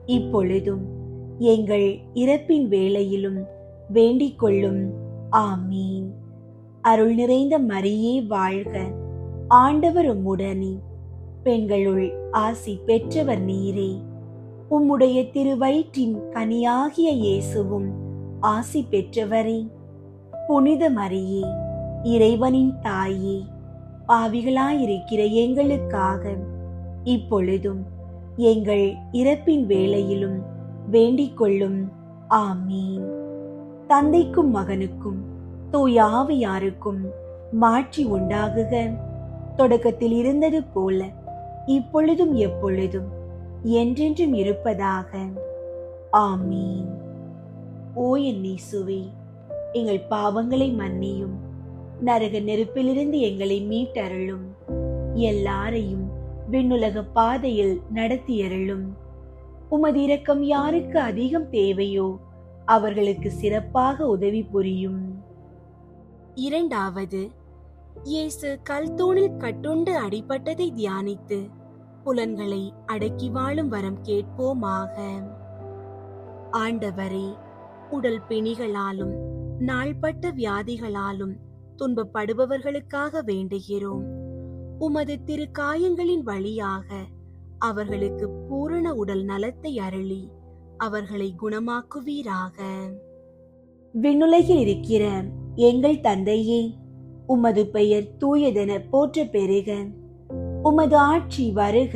[SPEAKER 3] இப்பொழுதும் எங்கள் இறப்பின் வேளையிலும் வேண்டிக் கொள்ளும். ஆமீன். அருள் நிறைந்த மரியே வாழ்க. ஆண்டவர் உம்முடனே, பெண்களுள் ஆசி பெற்றவர் நீரே. உம்முடைய திருவயிற்றின் கனியாகிய இயேசுவும் ஆசி பெற்றவரே. புனித மரியே, இறைவனின் தாயே, பாவிகளாயிருக்கிற எங்களுக்காக இப்பொழுதும் எங்கள் இறப்பின் வேளையிலும் வேண்டிக் கொள்ளும். ஆமீன். தந்தைக்கும் மகனுக்கும் தூய ஆவியாருக்கும் மாட்சி உண்டாகுக. தொடக்கத்தில் இருந்தது போல இப்பொழுதும் எப்பொழுதும் என்றென்றும் இருப்பதாக. ஆமீன். ஓ என் இயேசுவே, எங்கள் பாவங்களை மன்னியும், நரக நெருப்பிலிருந்து எங்களை மீட்டருளும், எல்லாரையும் விண்ணுலக பாதையில் நடத்தியருளும். உமது இரக்கம் யாருக்கு அதிகம் தேவையோ அவர்களுக்கு சிறப்பாக உதவி புரியும். இரண்டாவது, இயேசு கல்தூணில் கட்டுண்டு அடிபட்டதை தியானித்து புலன்களை அடக்கி வாழும் வரம் கேட்போமாக. ஆண்டவரே, உடல் பிணிகளாலும் நாள்பட்ட வியாதிகளாலும் துன்பப்படுபவர்களுக்காக வேண்டுகிறோம். உமது திரு காயங்களின் வழியாக அவர்களுக்கு பூரண உடல் நலத்தை அருளி அவர்களை குணமாக்குவீராக. விண்ணுலகில் இருக்கிற எங்கள் தந்தையே, உமது பெயர் தூயதென போற்ற பெறுக. உமது ஆட்சி வருக.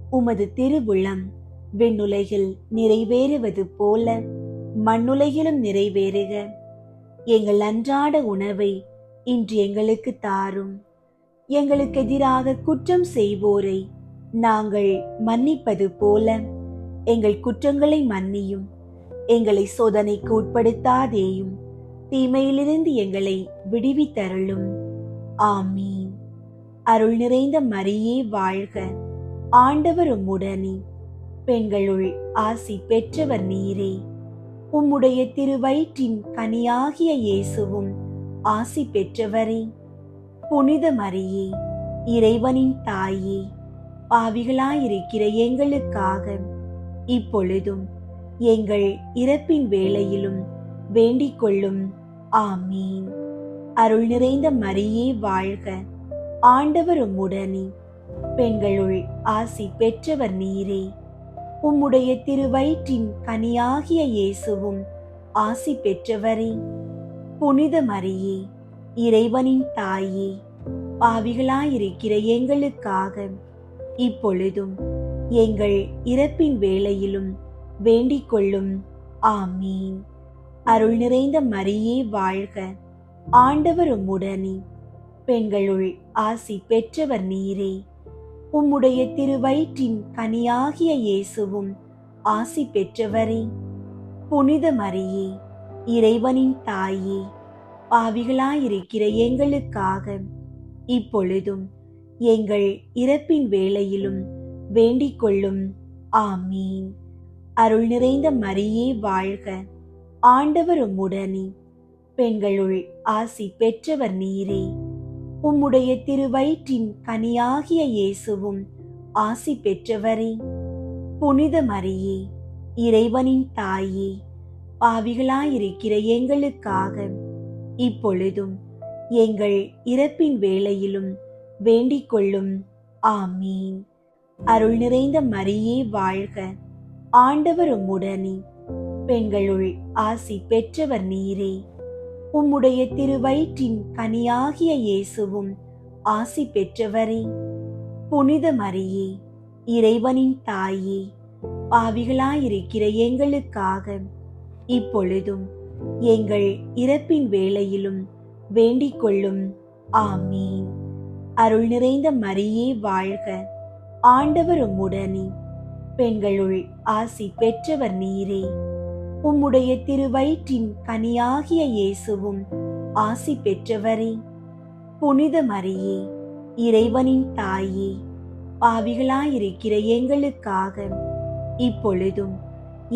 [SPEAKER 3] உமது திருவுளம் விண்ணுலகில் நிறைவேறுவது போல மண்ணுலகிலும் நிறைவேறுக. எங்கள் அன்றாட உணவை இன்று எங்களுக்கு தாரும். எங்களுக்கு எதிராக குற்றம் செய்வோரை நாங்கள் மன்னிப்பது போல எங்கள் குற்றங்களை மன்னியும். எங்களை சோதனைக்கு உட்படுத்தாதேயும், தீமையிலிருந்து எங்களை விடுவித்தருளும். ஆமீன். அருள் நிறைந்த மரியே வாழ்க. ஆண்டவர் உம்முடனே, பெண்களுள் ஆசி பெற்றவர் நீரே. உம்முடைய திருவயிற்றின் கனியாகிய இயேசுவும் ஆசி பெற்றவரே. புனித மரியே, இறைவனின் தாயே, பாவிகளாயிருக்கிற எங்களுக்காக இப்பொழுதும் எங்கள் இறப்பின் வேளையிலும் வேண்டிக் கொள்ளும். ஆமீன். அருள் நிறைந்த மரியே வாழ்க. ஆண்டவர் உம்முடனே, பெண்களுள் ஆசி பெற்றவர் நீரே. உம்முடைய திருவயிற்றின் கனியாகிய இயேசுவும் ஆசி பெற்றவரே. புனித மரியே, இறைவனின் தாயே, பாவிகளாயிருக்கிற எங்களுக்காக இப்பொழுதும் எங்கள் இறப்பின் வேளையிலும் வேண்டிக் கொள்ளும். ஆமீன். அருள் நிறைந்த மரியே வாழ்க. ஆண்டவர் உம்முடனே, பெண்களுள் ஆசி பெற்றவர் நீரே. உம்முடைய திருவயிற்றின் கனியாகிய இயேசுவும் ஆசி பெற்றவரே. புனித மரியே, இறைவனின் தாயே, பாவிகளாயிருக்கிற எங்களுக்காக இப்பொழுதும் எங்கள் இறப்பின் வேளையிலும் வேண்டிக் கொள்ளும். ஆமீன். அருள் நிறைந்த மரியே வாழ்க. ஆண்டவர் உம்முடனே, பெண்களுள் ஆசி பெற்றவர் நீரே. உம்முடைய திருவயிற்றின் கனியாகிய இயேசுவும் ஆசி பெற்றவரே. புனித மரியே, இறைவனின் தாயே, பாவிகளாயிருக்கிற எங்களுக்காக இப்பொழுதும் எங்கள் இறப்பின் வேளையிலும் வேண்டிக் கொள்ளும். ஆமீன். அருள் நிறைந்த மரியே வாழ்க. ஆண்டவர் உம்முடனே, பெண்களுள் ஆசி பெற்றவர் நீரே. உம்முடைய திருவயிற்றின் கனியாகிய இயேசுவும் ஆசி பெற்றவரே. புனித மரியே, இறைவனின் தாயே, பாவிகளாயிருக்கிற எங்களுக்காக இப்பொழுதும் எங்கள் இறப்பின் வேளையிலும் வேண்டிக் கொள்ளும். ஆமீன். அருள் நிறைந்த மரியே வாழ்க. ஆண்டவர் உம்முடனே, பெண்களுள் ஆசி பெற்றவர் நீரே. உம்முடைய திருவயிற்றின் கனியாகிய இயேசுவும் ஆசி பெற்றவரே. புனித மரியே, இறைவனின் தாயே, பாவிகளாயிருக்கிற எங்களுக்காக இப்பொழுதும்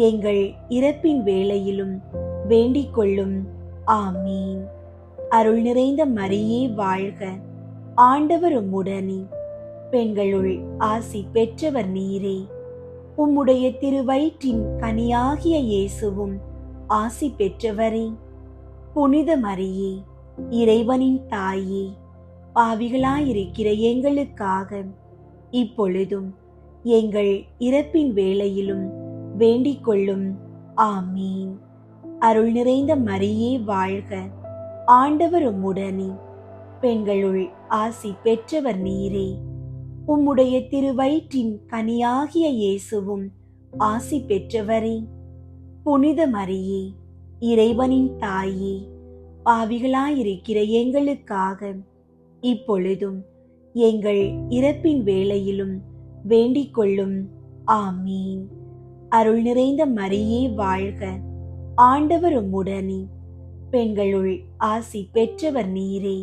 [SPEAKER 3] எங்கள் இறப்பின் வேளையிலும் வேண்டிக் கொள்ளும். ஆமீன். அருள் நிறைந்த மரியே வாழ்க. ஆண்டவர் உம்முடனே, பெண்களுள் ஆசி பெற்றவர் நீரே. உம்முடைய திருவயிற்றின் கனியாகிய இயேசுவும் ஆசி பெற்றவரே. புனித மரியே, இறைவனின் தாயே, பாவிகளாயிருக்கிற எங்களுக்காக இப்பொழுதும் எங்கள் இறப்பின் வேளையிலும் வேண்டிக் கொள்ளும். ஆமீன். அருள் நிறைந்த மரியே வாழ்க. ஆண்டவர் உம்முடனே, பெண்களுள் ஆசி பெற்றவர் நீரே. உம்முடைய திருவயிற்றின் கனியாகிய இயேசுவும் ஆசி பெற்றவரே. புனித மரியே, இறைவனின் தாயே, பாவிகளாயிருக்கிற எங்களுக்காக இப்பொழுதும் எங்கள் இறப்பின் வேளையிலும் வேண்டிக் கொள்ளும். ஆமீன். அருள் நிறைந்த மரியே வாழ்க, ஆண்டவர் உம்முடனே, பெண்களுள் ஆசி பெற்றவர் நீரே.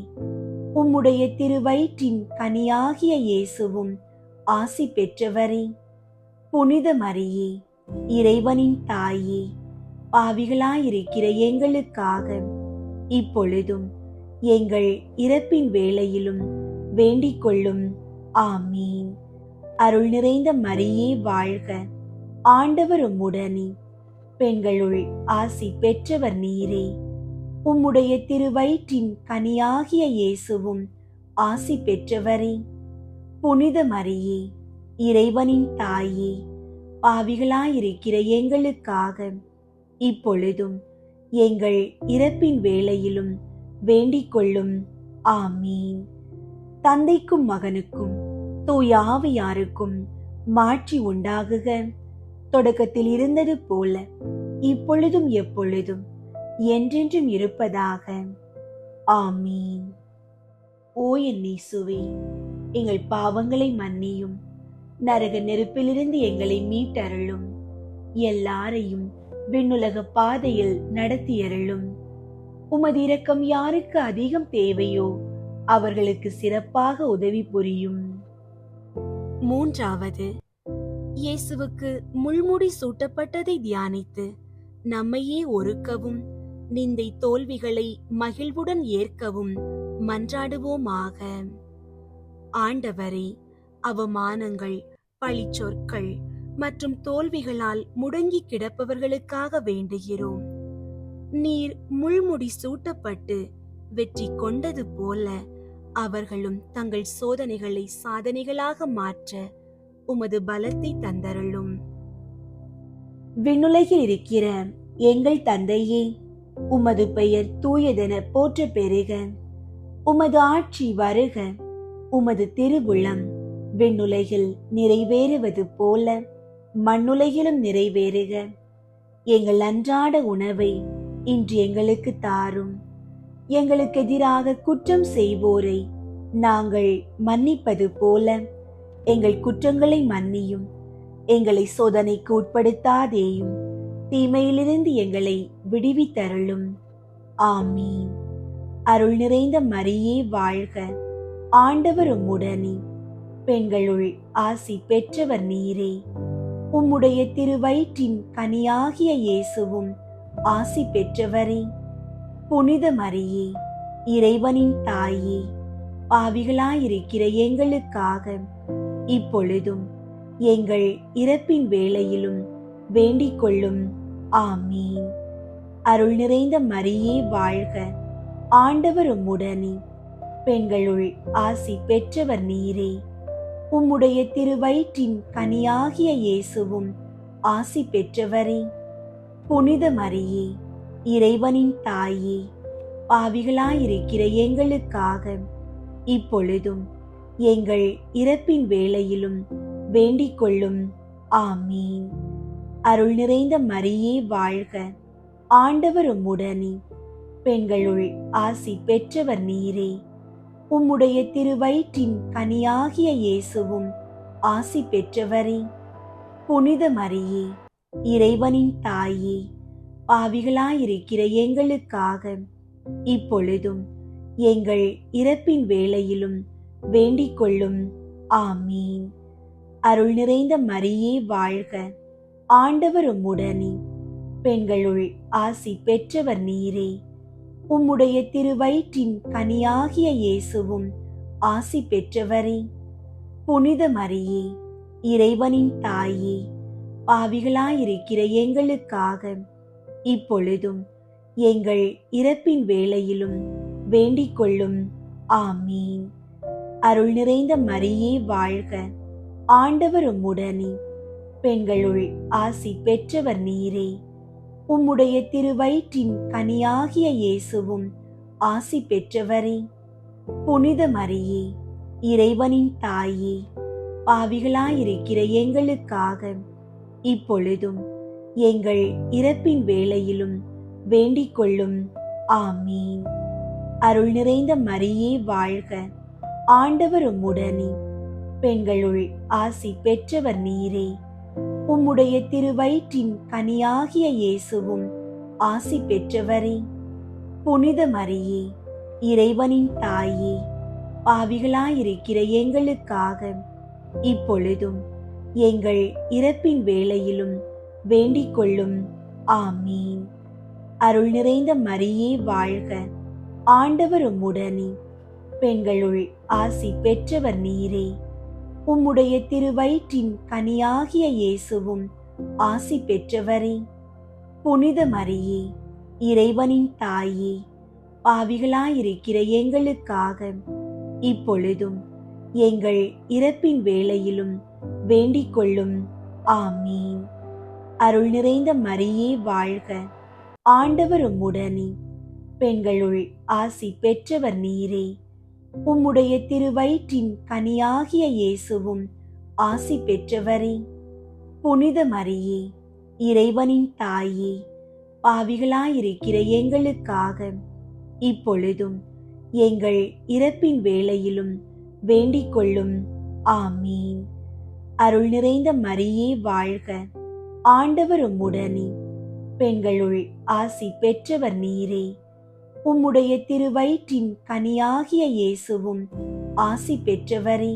[SPEAKER 3] உம்முடைய திருவயிற்றின் கனியாகிய இயேசுவும் ஆசி பெற்றவரே. புனித மரியே, இறைவனின் தாயே, பாவிகளாயிருக்கிற எங்களுக்காக இப்பொழுதும் எங்கள் இறப்பின் வேளையிலும் வேண்டிக் கொள்ளும். ஆமீன். அருள் நிறைந்த மரியே வாழ்க, ஆண்டவர் உம்முடனே, பெண்களுள் ஆசி பெற்றவர் நீரே. உம்முடைய திருவயிற்றின் கனியாகிய இயேசுவும் ஆசி பெற்றவரே. புனித மரியே, இறைவனின் தாயே, பாவிகளாயிருக்கிற எங்களுக்காக இப்பொழுதும் எங்கள் இறப்பின் வேளையிலும் வேண்டிக் கொள்ளும். ஆமீன். தந்தைக்கும் மகனுக்கும் தூய ஆவியாருக்கும் மாட்சி உண்டாகுக. தொடக்கத்தில் இருந்தது போல இப்பொழுதும் எப்பொழுதும் என்றென்றும் இருப்பதாக. ஆமீன். ஓ என் இயேசுவே, எங்கள் பாவங்களை மன்னியும், நரக நெருப்பிலிருந்து எங்களை மீட்டருளும், எல்லாரையும் விண்ணுலக பாதையில் நடத்தியருளும். உமது இரக்கம் யாருக்கு அதிகம் தேவையோ அவர்களுக்கு சிறப்பாக உதவி புரியும். மூன்றாவது, இயேசுவுக்கு முள்முடி சூட்டப்பட்டதை தியானித்து நம்மையே ஒருக்கவும் நிந்தை தோல்விகளை மகிழ்வுடன் ஏற்கவும் மன்றாடுவோமாக. ஆண்டவரே, அவமானங்கள், பழிச்சொற்கள் மற்றும் தோல்விகளால் முடங்கி கிடப்பவர்களுக்காக வேண்டுகிறோம். நீர் முள்முடி சூட்டப்பட்டு வெற்றி கொண்டது போல அவர்களும் தங்கள் சோதனைகளை சாதனைகளாக மாற்ற உமது பலத்தை தந்தருளும். விண்ணுலகில் இருக்கிற எங்கள் தந்தையே, உமது பெயர் தூயதென போற்ற பெறுக. உமது ஆட்சி வருக. உமது திருவுளம் விண்ணுலகில் நிறைவேறுவது போல மண்ணுலகிலும் நிறைவேறுக. எங்கள் அன்றாட உணவை இன்று எங்களுக்கு தாரும். எங்களுக்கு எதிராக குற்றம் செய்வோரை நாங்கள் மன்னிப்பது போல எங்கள் குற்றங்களை மன்னியும். எங்களை சோதனைக்கு உட்படுத்தாதேயும், தீமையிலிருந்து எங்களை விடுவித்தருளும். ஆமீன். அருள் நிறைந்த மரியே வாழ்க, ஆண்டவர் உம்முடனே, பெண்களுள் ஆசி பெற்றவர் நீரே. உம்முடைய திருவயிற்றின் கனியாகிய இயேசுவும் ஆசி பெற்றவரே. புனித மரியே, இறைவனின் தாயே, பாவிகளாயிருக்கிற எங்களுக்காக இப்பொழுதும் எங்கள் இறப்பின் வேளையிலும் வேண்டிக் கொள்ளும். ஆமீன். அருள் நிறைந்த மரியே வாழ்க, ஆண்டவர் உம்முடனே, பெண்களுள் ஆசி பெற்றவர் நீரே. உம்முடைய திருவயிற்றின் கனியாகிய இயேசுவும் ஆசி பெற்றவரே. புனித மரியே, இறைவனின் தாயே, பாவிகளாயிருக்கிற எங்களுக்காக இப்பொழுதும் எங்கள் இறப்பின் வேளையிலும் வேண்டிக் கொள்ளும். ஆமீன். அருள் நிறைந்த மரியே வாழ்க, ஆண்டவர் உம்முடனே, பெண்களுள் ஆசி பெற்றவர் நீரே. உம்முடைய திருவயிற்றின் கனியாகிய இயேசுவும் ஆசி பெற்றவரே. புனித மரியே, இறைவனின் தாயே, பாவிகளாயிருக்கிற எங்களுக்காக இப்பொழுதும் எங்கள் இறப்பின் வேளையிலும் வேண்டிக் கொள்ளும். ஆமீன். அருள் நிறைந்த மரியே வாழ்க, ஆண்டவர் உம்முடனே, பெண்களுள் ஆசி பெற்றவர் நீரே. உம்முடைய திருவயிற்றின் கனியாகிய இயேசுவும் ஆசி பெற்றவரே. புனித மரியே, இறைவனின் தாயே, பாவிகளாயிருக்கிற எங்களுக்காக இப்பொழுதும் எங்கள் இறப்பின் வேளையிலும் வேண்டிக் கொள்ளும். ஆமீன். அருள் நிறைந்த மரியே வாழ்க, ஆண்டவர் உம்முடனே, பெண்களுள் ஆசி பெற்றவர் நீரே. உம்முடைய திருவயிற்றின் கனியாகிய இயேசுவும் ஆசி பெற்றவரே. புனித மரியே, இறைவனின் தாயே, பாவிகளாயிருக்கிற எங்களுக்காக இப்பொழுதும் எங்கள் இறப்பின் வேளையிலும் வேண்டிக் கொள்ளும். ஆமீன். அருள் நிறைந்த மரியே வாழ்க, ஆண்டவர் உம்முடனே, பெண்களுள் ஆசி பெற்றவர் நீரே. உம்முடைய திருவயிற்றின் கனியாகிய இயேசுவும் ஆசி பெற்றவரே. புனித மரியே, இறைவனின் தாயே, பாவிகளாயிருக்கிற எங்களுக்காக இப்பொழுதும் எங்கள் இறப்பின் வேளையிலும் வேண்டிக் கொள்ளும். ஆமீன். அருள் நிறைந்த மரியே வாழ்க, ஆண்டவர் உம்முடனே, பெண்களுள் ஆசி பெற்றவர் நீரே. உம்முடைய திருவயிற்றின் கனியாகிய இயேசுவும் ஆசி பெற்றவரே. புனித மரியே, இறைவனின் தாயே, பாவிகளாயிருக்கிற எங்களுக்காக இப்பொழுதும் எங்கள் இறப்பின் வேளையிலும் வேண்டிக் கொள்ளும். ஆமீன். அருள் நிறைந்த மரியே வாழ்க, ஆண்டவர் உம்முடனே, பெண்களுள் ஆசி பெற்றவர் நீரே. உம்முடைய திருவயிற்றின் கனியாகிய இயேசுவும் ஆசி பெற்றவரே. புனித மரியே, இறைவனின் தாயே, பாவிகளாயிருக்கிற எங்களுக்காக இப்பொழுதும் எங்கள் இறப்பின் வேளையிலும் வேண்டிக் கொள்ளும். ஆமீன். அருள் நிறைந்த மரியே வாழ்க, ஆண்டவர் உம்முடனே, பெண்களுள் ஆசி பெற்றவர் நீரே. உம்முடைய திருவயிற்றின் கனியாகிய இயேசுவும் ஆசி பெற்றவரே.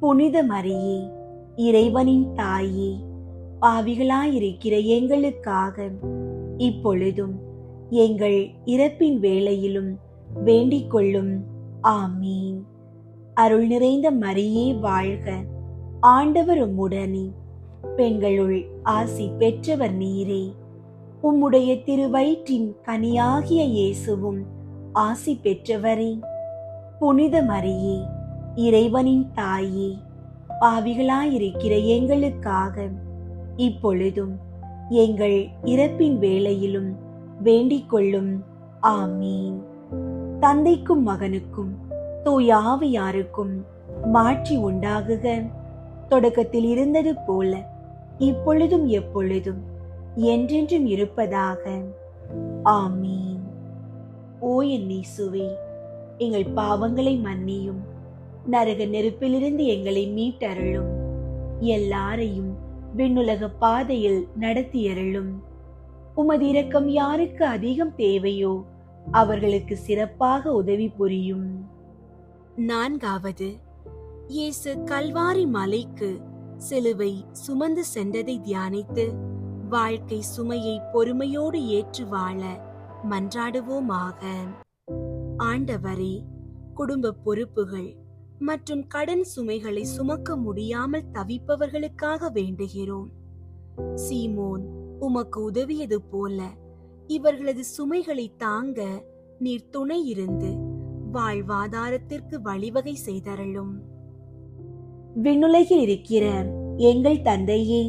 [SPEAKER 3] புனித மரியே, இறைவனின் தாயே, பாவிகளாயிருக்கிற எங்களுக்காக இப்பொழுதும் எங்கள் இறப்பின் வேளையிலும் வேண்டிக் கொள்ளும். ஆமீன். அருள் நிறைந்த மரியே வாழ்க, ஆண்டவர் உம்முடனே, பெண்களுள் ஆசி பெற்றவர் நீரே. உம்முடைய திருவயிற்றின் கனியாகிய இயேசுவும் ஆசி பெற்றவரே. புனித மரியே, இறைவனின் தாயே, பாவிகளாயிருக்கிற எங்களுக்காக இப்பொழுதும் எங்கள் இறப்பின் வேளையிலும் வேண்டிக் கொள்ளும். ஆமீன். தந்தைக்கும் மகனுக்கும் தூய ஆவியாருக்கும் மாட்சி உண்டாகுக. தொடக்கத்தில் இருந்தது போல இப்பொழுதும் எப்பொழுதும் என்றென்றும் இருப்பதாக. ஆமீன். ஓ என் இயேசுவே, எங்கள் பாவங்களை மன்னியும், நரக நெருப்பிலிருந்து எங்களை மீட்டருளும், எல்லாரையும் விண்ணுலக பாதையில் நடத்தியருளும். உமது இரக்கம் யாருக்கு அதிகம் தேவையோ அவர்களுக்கு சிறப்பாக உதவி புரியும். 4வது, இயேசு கல்வாரி மலைக்கு சிலுவை சுமந்து சென்றதை தியானித்து வாழ்க்கை சுமையை பொறுமையோடு ஏற்று வாழ மன்றாடுவோமாக. ஆண்டவரே, குடும்ப பொறுப்புகள் மற்றும் கடன் சுமைகளை சுமக்க முடியாமல் தவிப்பவர்களுக்காக வேண்டுகிறோம். சீமோன் உமக்கு உதவியது போல இவர்களது சுமைகளை தாங்க நீர் துணை இருந்து வாழ்வாதாரத்திற்கு வழிவகை செய்தருளும். விண்ணுலகில் இருக்கிற எங்கள் தந்தையே,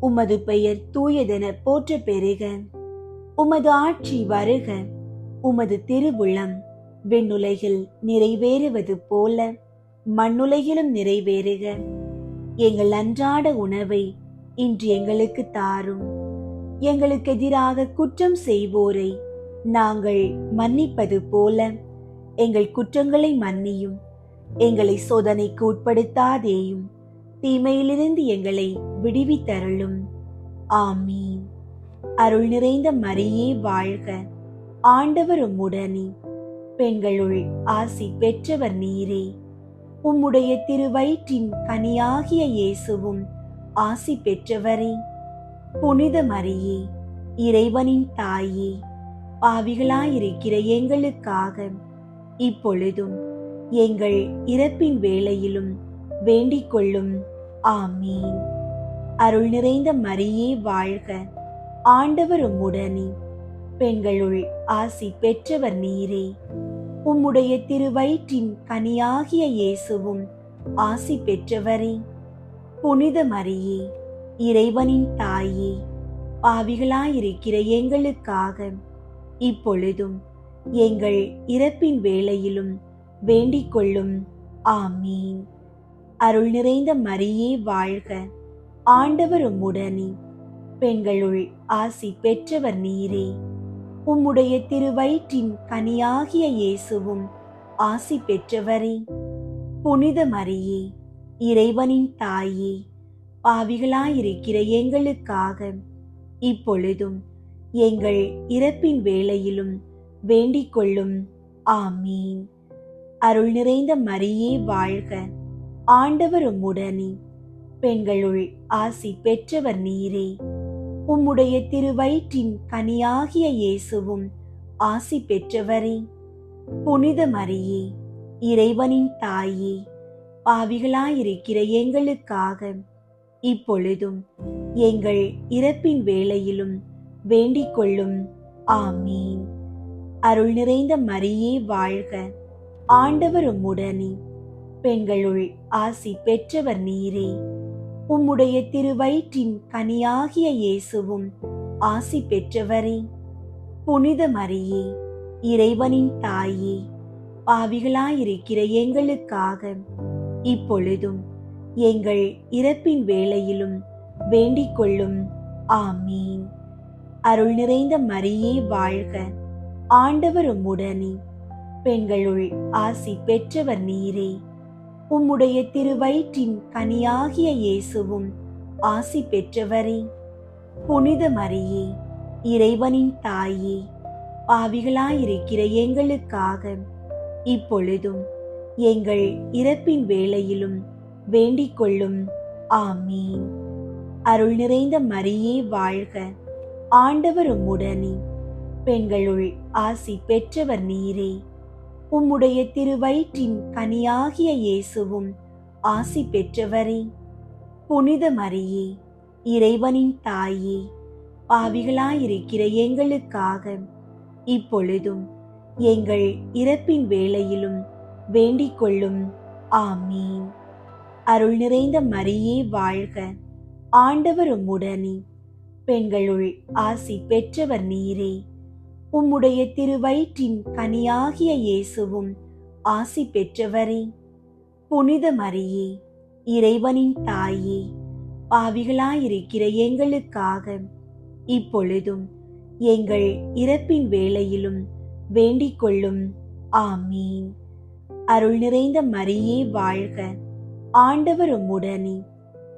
[SPEAKER 3] உமது பெயர் தூயதென போற்ற பெறுக. உமது ஆட்சி வருக. உமது திருவுளம் விண்ணுலகில் நிறைவேறுவது போல மண்ணுலகிலும் நிறைவேறுக. எங்கள் அன்றாட உணவை இன்று எங்களுக்கு தாரும். எங்களுக்கு எதிராக குற்றம் செய்வோரை நாங்கள் மன்னிப்பது போல எங்கள் குற்றங்களை மன்னியும். எங்களை சோதனைக்கு உட்படுத்தாதேயும், தீமையிலிருந்து எங்களை விடுவித்தருளும். ஆமீன். அருள் நிறைந்த மரியே வாழ்க, ஆண்டவர் உம்முடனே, பெண்களுள் ஆசி பெற்றவர் நீரே. உம்முடைய திருவயிற்றின் கனியாகிய இயேசுவும் ஆசி பெற்றவரே. புனித மரியே, இறைவனின் தாயே, பாவிகளாயிருக்கிற எங்களுக்காக இப்பொழுதும் எங்கள் இறப்பின் வேளையிலும் வேண்டிக் கொள்ளும். ஆமீன். அருள் நிறைந்த மரியே வாழ்க, ஆண்டவர் உம்முடனே, பெண்களுள் ஆசி பெற்றவர் நீரே. உம்முடைய திருவயிற்றின் கனியாகிய இயேசுவும் ஆசி பெற்றவரே. புனித மரியே, இறைவனின் தாயே, பாவிகளாயிருக்கிற எங்களுக்காக இப்பொழுதும் எங்கள் இறப்பின் வேளையிலும் வேண்டிக் கொள்ளும். ஆமீன். அருள் நிறைந்த மரியே வாழ்க, ஆண்டவர் உம்முடனே, பெண்களுள் ஆசி பெற்றவர் நீரே. உம்முடைய திருவயிற்றின் கனியாகிய இயேசுவும் ஆசி பெற்றவரே. புனித மரியே, இறைவனின் தாயே, பாவிகளாயிருக்கிற எங்களுக்காக இப்பொழுதும் எங்கள் இறப்பின் வேளையிலும் வேண்டிக் கொள்ளும். ஆமீன். அருள் நிறைந்த மரியே வாழ்க, ஆண்டவர் உம்முடனே, பெண்களுள் ஆசி பெற்றவர் நீரே. உம்முடைய திருவயிற்றின் கனியாகிய இயேசுவும் ஆசி பெற்றவரே. புனித மரியே, இறைவனின் தாயே, பாவிகளாயிருக்கிற எங்களுக்காக இப்பொழுதும் எங்கள் இறப்பின் வேளையிலும் வேண்டிக் கொள்ளும். ஆமீன். அருள் நிறைந்த மரியே வாழ்க, ஆண்டவர் உம்முடனே, பெண்களுள் ஆசி பெற்றவர் நீரே. உம்முடைய திருவயிற்றின் கனியாகிய இயேசுவும் ஆசி பெற்றவரே. புனித மரியே, இறைவனின் தாயே, பாவிகளாயிருக்கிற எங்களுக்காக இப்பொழுதும் எங்கள் இறப்பின் வேளையிலும் வேண்டிக் கொள்ளும். ஆமீன். அருள் நிறைந்த மரியே வாழ்க, ஆண்டவர் உம்முடனே, பெண்களுள் ஆசி பெற்றவர் நீரே. உம்முடைய திருவயிற்றின் கனியாகிய இயேசுவும் ஆசி பெற்றவரே. புனித மரியே, இறைவனின் தாயே, பாவிகளாயிருக்கிற எங்களுக்காக இப்பொழுதும் எங்கள் இறப்பின் வேளையிலும் வேண்டிக் கொள்ளும். ஆமீன். அருள் நிறைந்த மரியே வாழ்க, ஆண்டவர் உம்முடனே, பெண்களுள் ஆசி பெற்றவர் நீரே. உம்முடைய திருவயிற்றின் கனியாகிய இயேசுவும் ஆசி பெற்றவரே. புனித மரியே, இறைவனின் தாயே, பாவிகளாயிருக்கிற எங்களுக்காக இப்பொழுதும் எங்கள் இறப்பின் வேளையிலும் வேண்டிக் கொள்ளும். ஆமீன். அருள் நிறைந்த மரியே வாழ்க, ஆண்டவர் உம்முடனே, பெண்களுள் ஆசி பெற்றவர் நீரே. உம்முடைய திருவயிற்றின் கனியாகிய இயேசுவும் ஆசி பெற்றவரே. புனித மரியே, இறைவனின் தாயே, பாவிகளாயிருக்கிற எங்களுக்காக இப்பொழுதும் எங்கள் இறப்பின் வேளையிலும் வேண்டிக் கொள்ளும். ஆமீன். அருள் நிறைந்த மரியே வாழ்க, ஆண்டவர் உம்முடனே,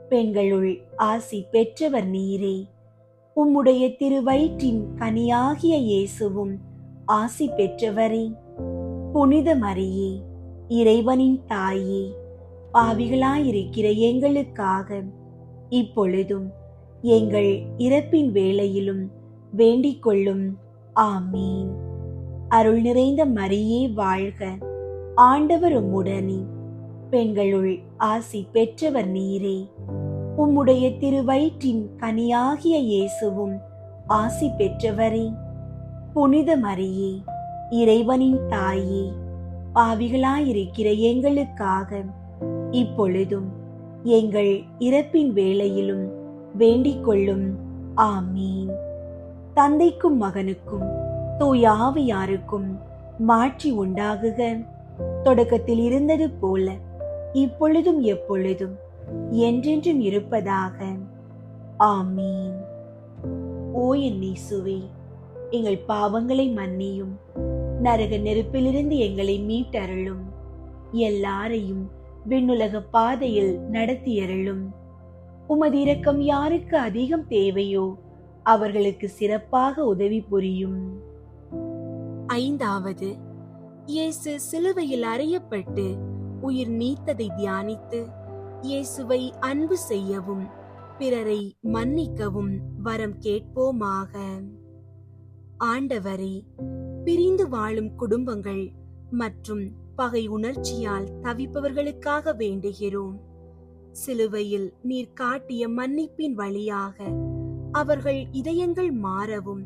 [SPEAKER 3] பெண்களுள் ஆசி பெற்றவர் நீரே. உம்முடைய திருவயிற்றின் கனியாகிய இயேசுவும் ஆசி பெற்றவரே. புனித மரியே, இறைவனின் தாயே, பாவிகளாயிருக்கிற எங்களுக்காக இப்பொழுதும் எங்கள் இறப்பின் வேளையிலும் வேண்டிக் கொள்ளும். ஆமீன். அருள் நிறைந்த மரியே வாழ்க, ஆண்டவர் உம்முடனே, பெண்களுள் ஆசி பெற்றவர் நீரே. உம்முடைய திருவயிற்றின் கனியாகிய இயேசுவும் ஆசி பெற்றவரே. புனித மரியே, இறைவனின் தாயே, பாவிகளாயிருக்கிற எங்களுக்காக இப்பொழுதும் எங்கள் இறப்பின் வேளையிலும் வேண்டிக் கொள்ளும். ஆமீன். தந்தைக்கும் மகனுக்கும் தூய ஆவியாருக்கும் மாட்சி உண்டாகுக. தொடக்கத்தில் இருந்தது போல இப்பொழுதும் எப்பொழுதும் என்றென்றும் இருப்பதாக. ஆமீன். ஓ என் இயேசுவே, எங்கள் பாவங்களை மன்னியும், நரக நெருப்பிலிருந்து எங்களை மீட்டருளும், எல்லாரையும் விண்ணுலக பாதையில் நடத்தியருளும். உமது இரக்கம் யாருக்கு அதிகம் தேவையோ அவர்களுக்கு சிறப்பாக உதவி புரியும். ஐந்தாவது, இயேசு சிலுவையில் அறையப்பட்டு உயிர் நீத்ததை தியானித்து இயேசுவை அன்பு செய்யவும் பிறரை மன்னிக்கவும் வரம் கேட்போமாக. ஆண்டவரே, பிரிந்து வாழும் குடும்பங்கள் மற்றும் பகை உணர்ச்சியால் தவிப்பவர்களுக்காக வேண்டுகிறோம். சிலுவையில் நீர் காட்டிய மன்னிப்பின் வழியாக அவர்கள் இதயங்கள் மாறவும்,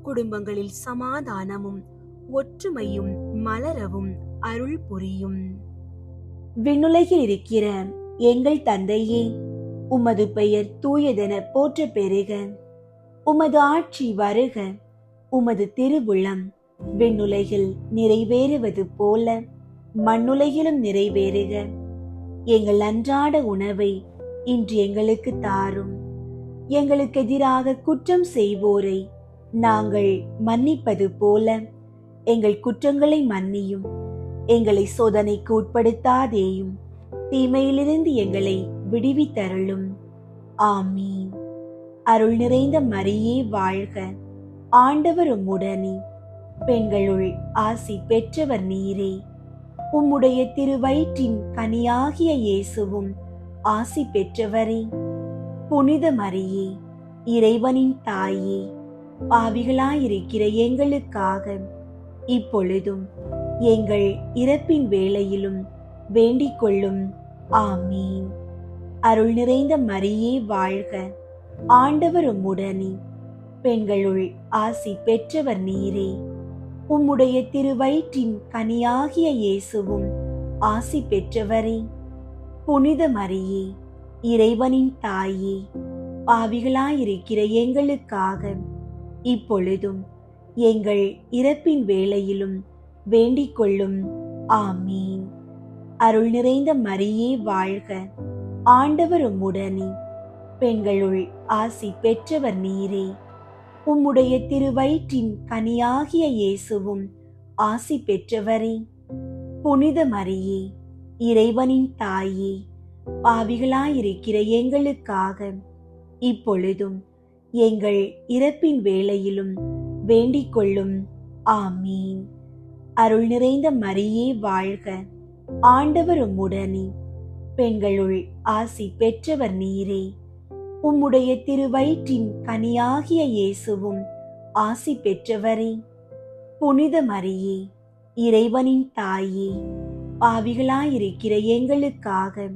[SPEAKER 3] குடும்பங்களில் சமாதானமும் ஒற்றுமையும் மலரவும் அருள் புரியும். விண்ணுலகில் இருக்கிற எங்கள் தந்தையே, உமது பெயர் தூயதென போற்ற பெறுக. உமது ஆட்சி வருக. உமது திருவுளம் விண்ணுலகில் நிறைவேறுவது போல மண்ணுலகிலும் நிறைவேறுக. எங்கள் அன்றாட உணவை இன்று எங்களுக்கு தாரும். எங்களுக்கு எதிராக குற்றம் செய்வோரை நாங்கள் மன்னிப்பது போல எங்கள் குற்றங்களை மன்னியும். எங்களை சோதனைக்கு உட்படுத்தாதேயும், தீமையிலிருந்து எங்களை விடுவித்தருளும். ஆமீன். அருள் நிறைந்த மரியே வாழ்க, ஆண்டவர் உம்முடனே, பெண்களுள் ஆசி பெற்றவர் நீரே. உம்முடைய திருவயிற்றின் கனியாகிய இயேசுவும் ஆசி பெற்றவரே. புனித மரியே, இறைவனின் தாயே, பாவிகளாயிருக்கிற எங்களுக்காக இப்பொழுதும் எங்கள் இறப்பின் வேளையிலும் வேண்டிக் கொள்ளும். ஆமீன். அருள் நிறைந்த மரியே வாழ்க, ஆண்டவர் உம்முடனே, பெண்களுள் ஆசி பெற்றவர் நீரே. உம்முடைய திருவயிற்றின் கனியாகிய இயேசுவும் ஆசி பெற்றவரே. புனித மரியே, இறைவனின் தாயே, பாவிகளாயிருக்கிற எங்களுக்காக இப்பொழுதும் எங்கள் இறப்பின் வேளையிலும் வேண்டிக் கொள்ளும். ஆமீன். அருள் நிறைந்த மரியே வாழ்க, ஆண்டவர் உம்முடனே, பெண்களுள் ஆசி பெற்றவர் நீரே. உம்முடைய திருவயிற்றின் கனியாகிய இயேசுவும் ஆசி பெற்றவரே. புனித மரியே, இறைவனின் தாயே, பாவிகளாயிருக்கிற எங்களுக்காக இப்பொழுதும் எங்கள் இறப்பின் வேளையிலும் வேண்டிக் கொள்ளும். ஆமீன். அருள் நிறைந்த மரியே வாழ்க, ஆண்டவர் உம்முடனே, பெண்களுள் ஆசி பெற்றவர் நீரே. உம்முடைய திருவயிற்றின் கனியாகிய இயேசுவும் ஆசி பெற்றவரே. புனித மரியே, இறைவனின் தாயே, பாவிகளாயிருக்கிற எங்களுக்காக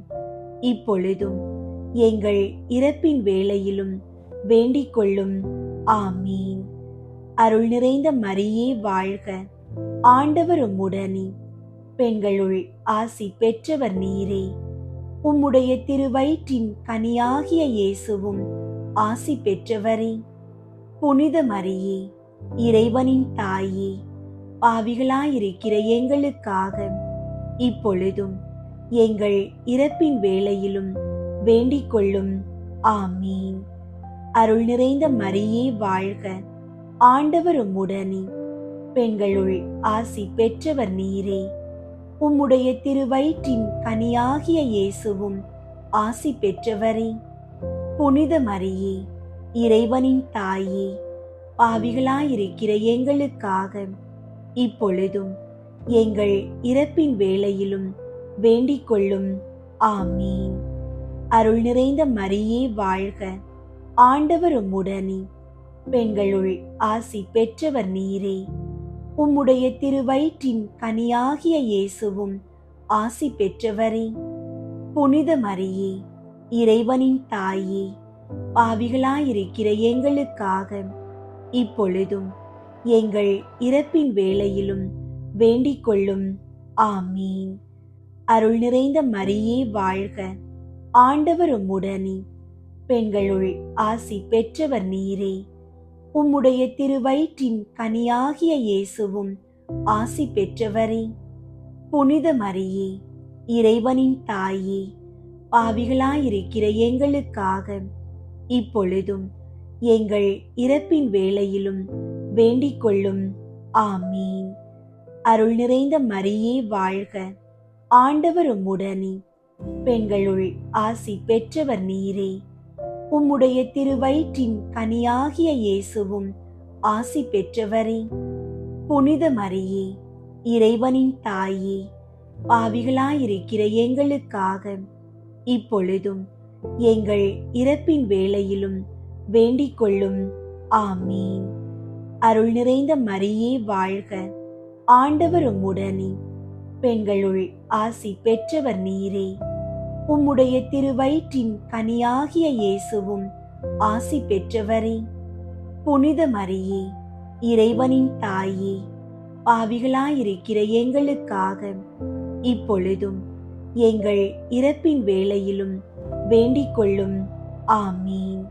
[SPEAKER 3] இப்பொழுதும் எங்கள் இறப்பின் வேளையிலும் வேண்டிக் கொள்ளும். ஆமீன். அருள் நிறைந்த மரியே வாழ்க, ஆண்டவர் உம்முடனே, பெண்களுள் ஆசி பெற்றவர் நீரே. உம்முடைய திருவயிற்றின் கனியாகிய இயேசுவும் ஆசி பெற்றவரே. புனித மரியே, இறைவனின் தாயே, பாவிகளாயிருக்கிற எங்களுக்காக இப்பொழுதும் எங்கள் இறப்பின் வேளையிலும் வேண்டிக் கொள்ளும். ஆமீன். அருள் நிறைந்த மரியே வாழ்க, ஆண்டவர் உம்முடனே, பெண்களுள் ஆசி பெற்றவர் நீரே. உம்முடைய திருவயிற்றின் கனியாகிய இயேசுவும் ஆசி பெற்றவரே. புனித மரியே, இறைவனின் தாயே, பாவிகளாயிருக்கிற எங்களுக்காக இப்பொழுதும் எங்கள் இறப்பின் வேளையிலும் வேண்டிக் கொள்ளும். ஆமீன். அருள் நிறைந்த மரியே வாழ்க, ஆண்டவர் உம்முடனே, பெண்களுள் ஆசி பெற்றவர் நீரே. உம்முடைய திருவயிற்றின் கனியாகிய இயேசுவும் ஆசி பெற்றவரே. புனித மரியே, இறைவனின் தாயே, பாவிகளாயிருக்கிற எங்களுக்காக இப்பொழுதும் எங்கள் இறப்பின் வேளையிலும் வேண்டிக் கொள்ளும். ஆமீன். அருள் நிறைந்த மரியே வாழ்க, ஆண்டவர் உம்முடனே, பெண்களுள் ஆசி பெற்றவர் நீரே. உம்முடைய திருவயிற்றின் கனியாகிய இயேசுவும் ஆசி பெற்றவரே. புனித மரியே, இறைவனின் தாயே, பாவிகளாயிருக்கிற எங்களுக்காக இப்பொழுதும் எங்கள் இறப்பின் வேளையிலும் வேண்டிக் கொள்ளும். ஆமீன். அருள் நிறைந்த மரியே வாழ்க, ஆண்டவர் உம்முடனே, பெண்களுள் ஆசி பெற்றவர் நீரே. உம்முடைய திருவயிற்றின் கனியாகிய இயேசுவும் ஆசி பெற்றவரே. புனித மரியே, இறைவனின் தாயே, பாவிகளாயிருக்கிற எங்களுக்காக இப்பொழுதும் எங்கள் இறப்பின் வேளையிலும் வேண்டிக் கொள்ளும். ஆமீன். அருள் நிறைந்த மரியே வாழ்க, ஆண்டவர் உம்முடனே, பெண்களுள் ஆசி பெற்றவர் நீரே. உம்முடைய திருவயிற்றின் கனியாகிய இயேசுவும் ஆசி பெற்றவரே. புனித மரியே, இறைவனின் தாயே, பாவிகளாயிருக்கிற எங்களுக்காக இப்பொழுதும் எங்கள் இறப்பின் வேளையிலும் வேண்டிக் கொள்ளும். ஆமீன்.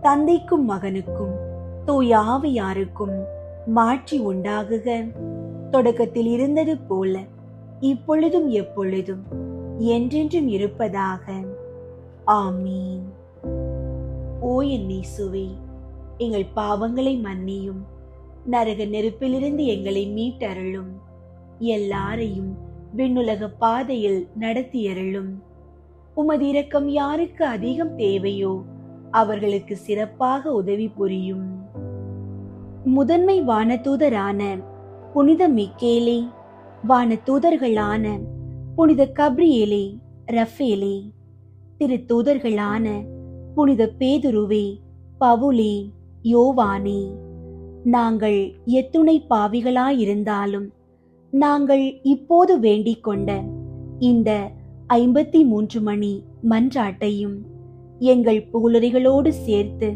[SPEAKER 3] தந்தைக்கும் மகனுக்கும் தூய ஆவியாருக்கும் மாட்சி உண்டாகுக. தொடக்கத்தில் இருந்தது போல இப்பொழுதும் எப்பொழுதும் என்றென்றும் இருப்பதாக. ஆமீன். ஓ என் இயேசுவே, எங்கள் பாவங்களை மன்னியும், நரக நெருப்பிலிருந்து எங்களை மீட்டருளும், எல்லாரையும் விண்ணுலக பாதையில் நடத்தியருளும். உமது இரக்கம் யாருக்கு அதிகம் தேவையோ அவர்களுக்கு சிறப்பாக உதவி புரியும். முதன்மை வானதூதரான புனித மிக்கேலே, வானதூதர்களான புனித கப்ரியேலே, ரஃபேலே, திருத்தூதர்களான புனித பேதுருவே, பவுலே, யோவானே, நாங்கள் எத்துணை பாவிகளாயிருந்தாலும் நாங்கள் இப்போது வேண்டிக் கொண்ட இந்த 53 மணி மன்றாட்டையும் எங்கள் புகழுரைகளோடு சேர்த்து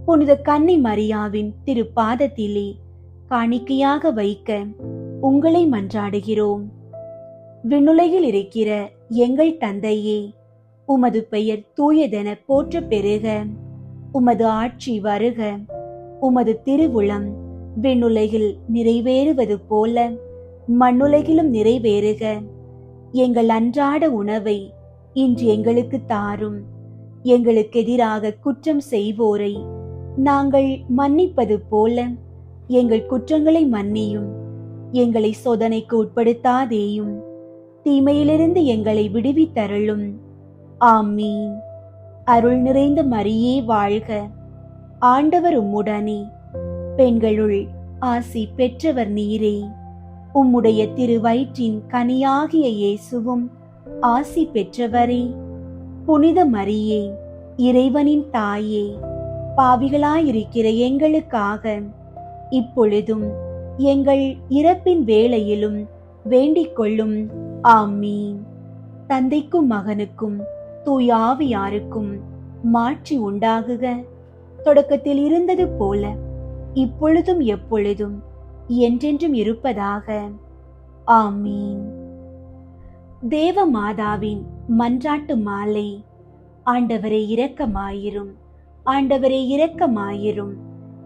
[SPEAKER 3] புனித கன்னி மரியாவின் திருப்பாதத்திலே காணிக்கையாக வைக்க உங்களை மன்றாடுகிறோம். விண்ணுலகில் இருக்கிற எங்கள் தந்தையே, உமது பெயர் தூயதென போற்ற பெருக, உமது ஆட்சி வருக, உமது திருவுளம் விண்ணுலகில் நிறைவேறுவது போல மண்ணுலகிலும் நிறைவேறுக. எங்கள் அன்றாட உணவை இன்று எங்களுக்கு தாரும். எங்களுக்கு எதிராக குற்றம் செய்வோரை நாங்கள் மன்னிப்பது போல எங்கள் குற்றங்களை மன்னியும். எங்களை சோதனைக்கு உட்படுத்தாதேயும், தீமையிலிருந்து எங்களை விடுவித்தருளும். ஆமீன். அருள் நிறைந்த மரியே வாழ்க, ஆண்டவர் உம்முடனே, பெண்களுள் ஆசி பெற்றவர் நீரே. உம்முடைய திருவயிற்றின் கனியாகிய இயேசுவும் ஆசி பெற்றவரே. புனித மரியே, இறைவனின் தாயே, பாவிகளாயிருக்கிற எங்களுக்காக இப்பொழுதும் எங்கள் இறப்பின் வேளையிலும் வேண்டிக் கொள்ளும். ஆமீன். தந்தைக்கும் மகனுக்கும் தூய ஆவியாருக்கும் மாட்சி உண்டாகுக, தொடக்கத்தில் இருந்தது போல இப்பொழுதும் எப்பொழுதும் என்றென்றும் இருப்பதாக. ஆமீன். தேவ மாதாவின் மன்றாட்டு மாலை. ஆண்டவரே இரக்கமாயிரும், ஆண்டவரே இரக்கமாயிரும்,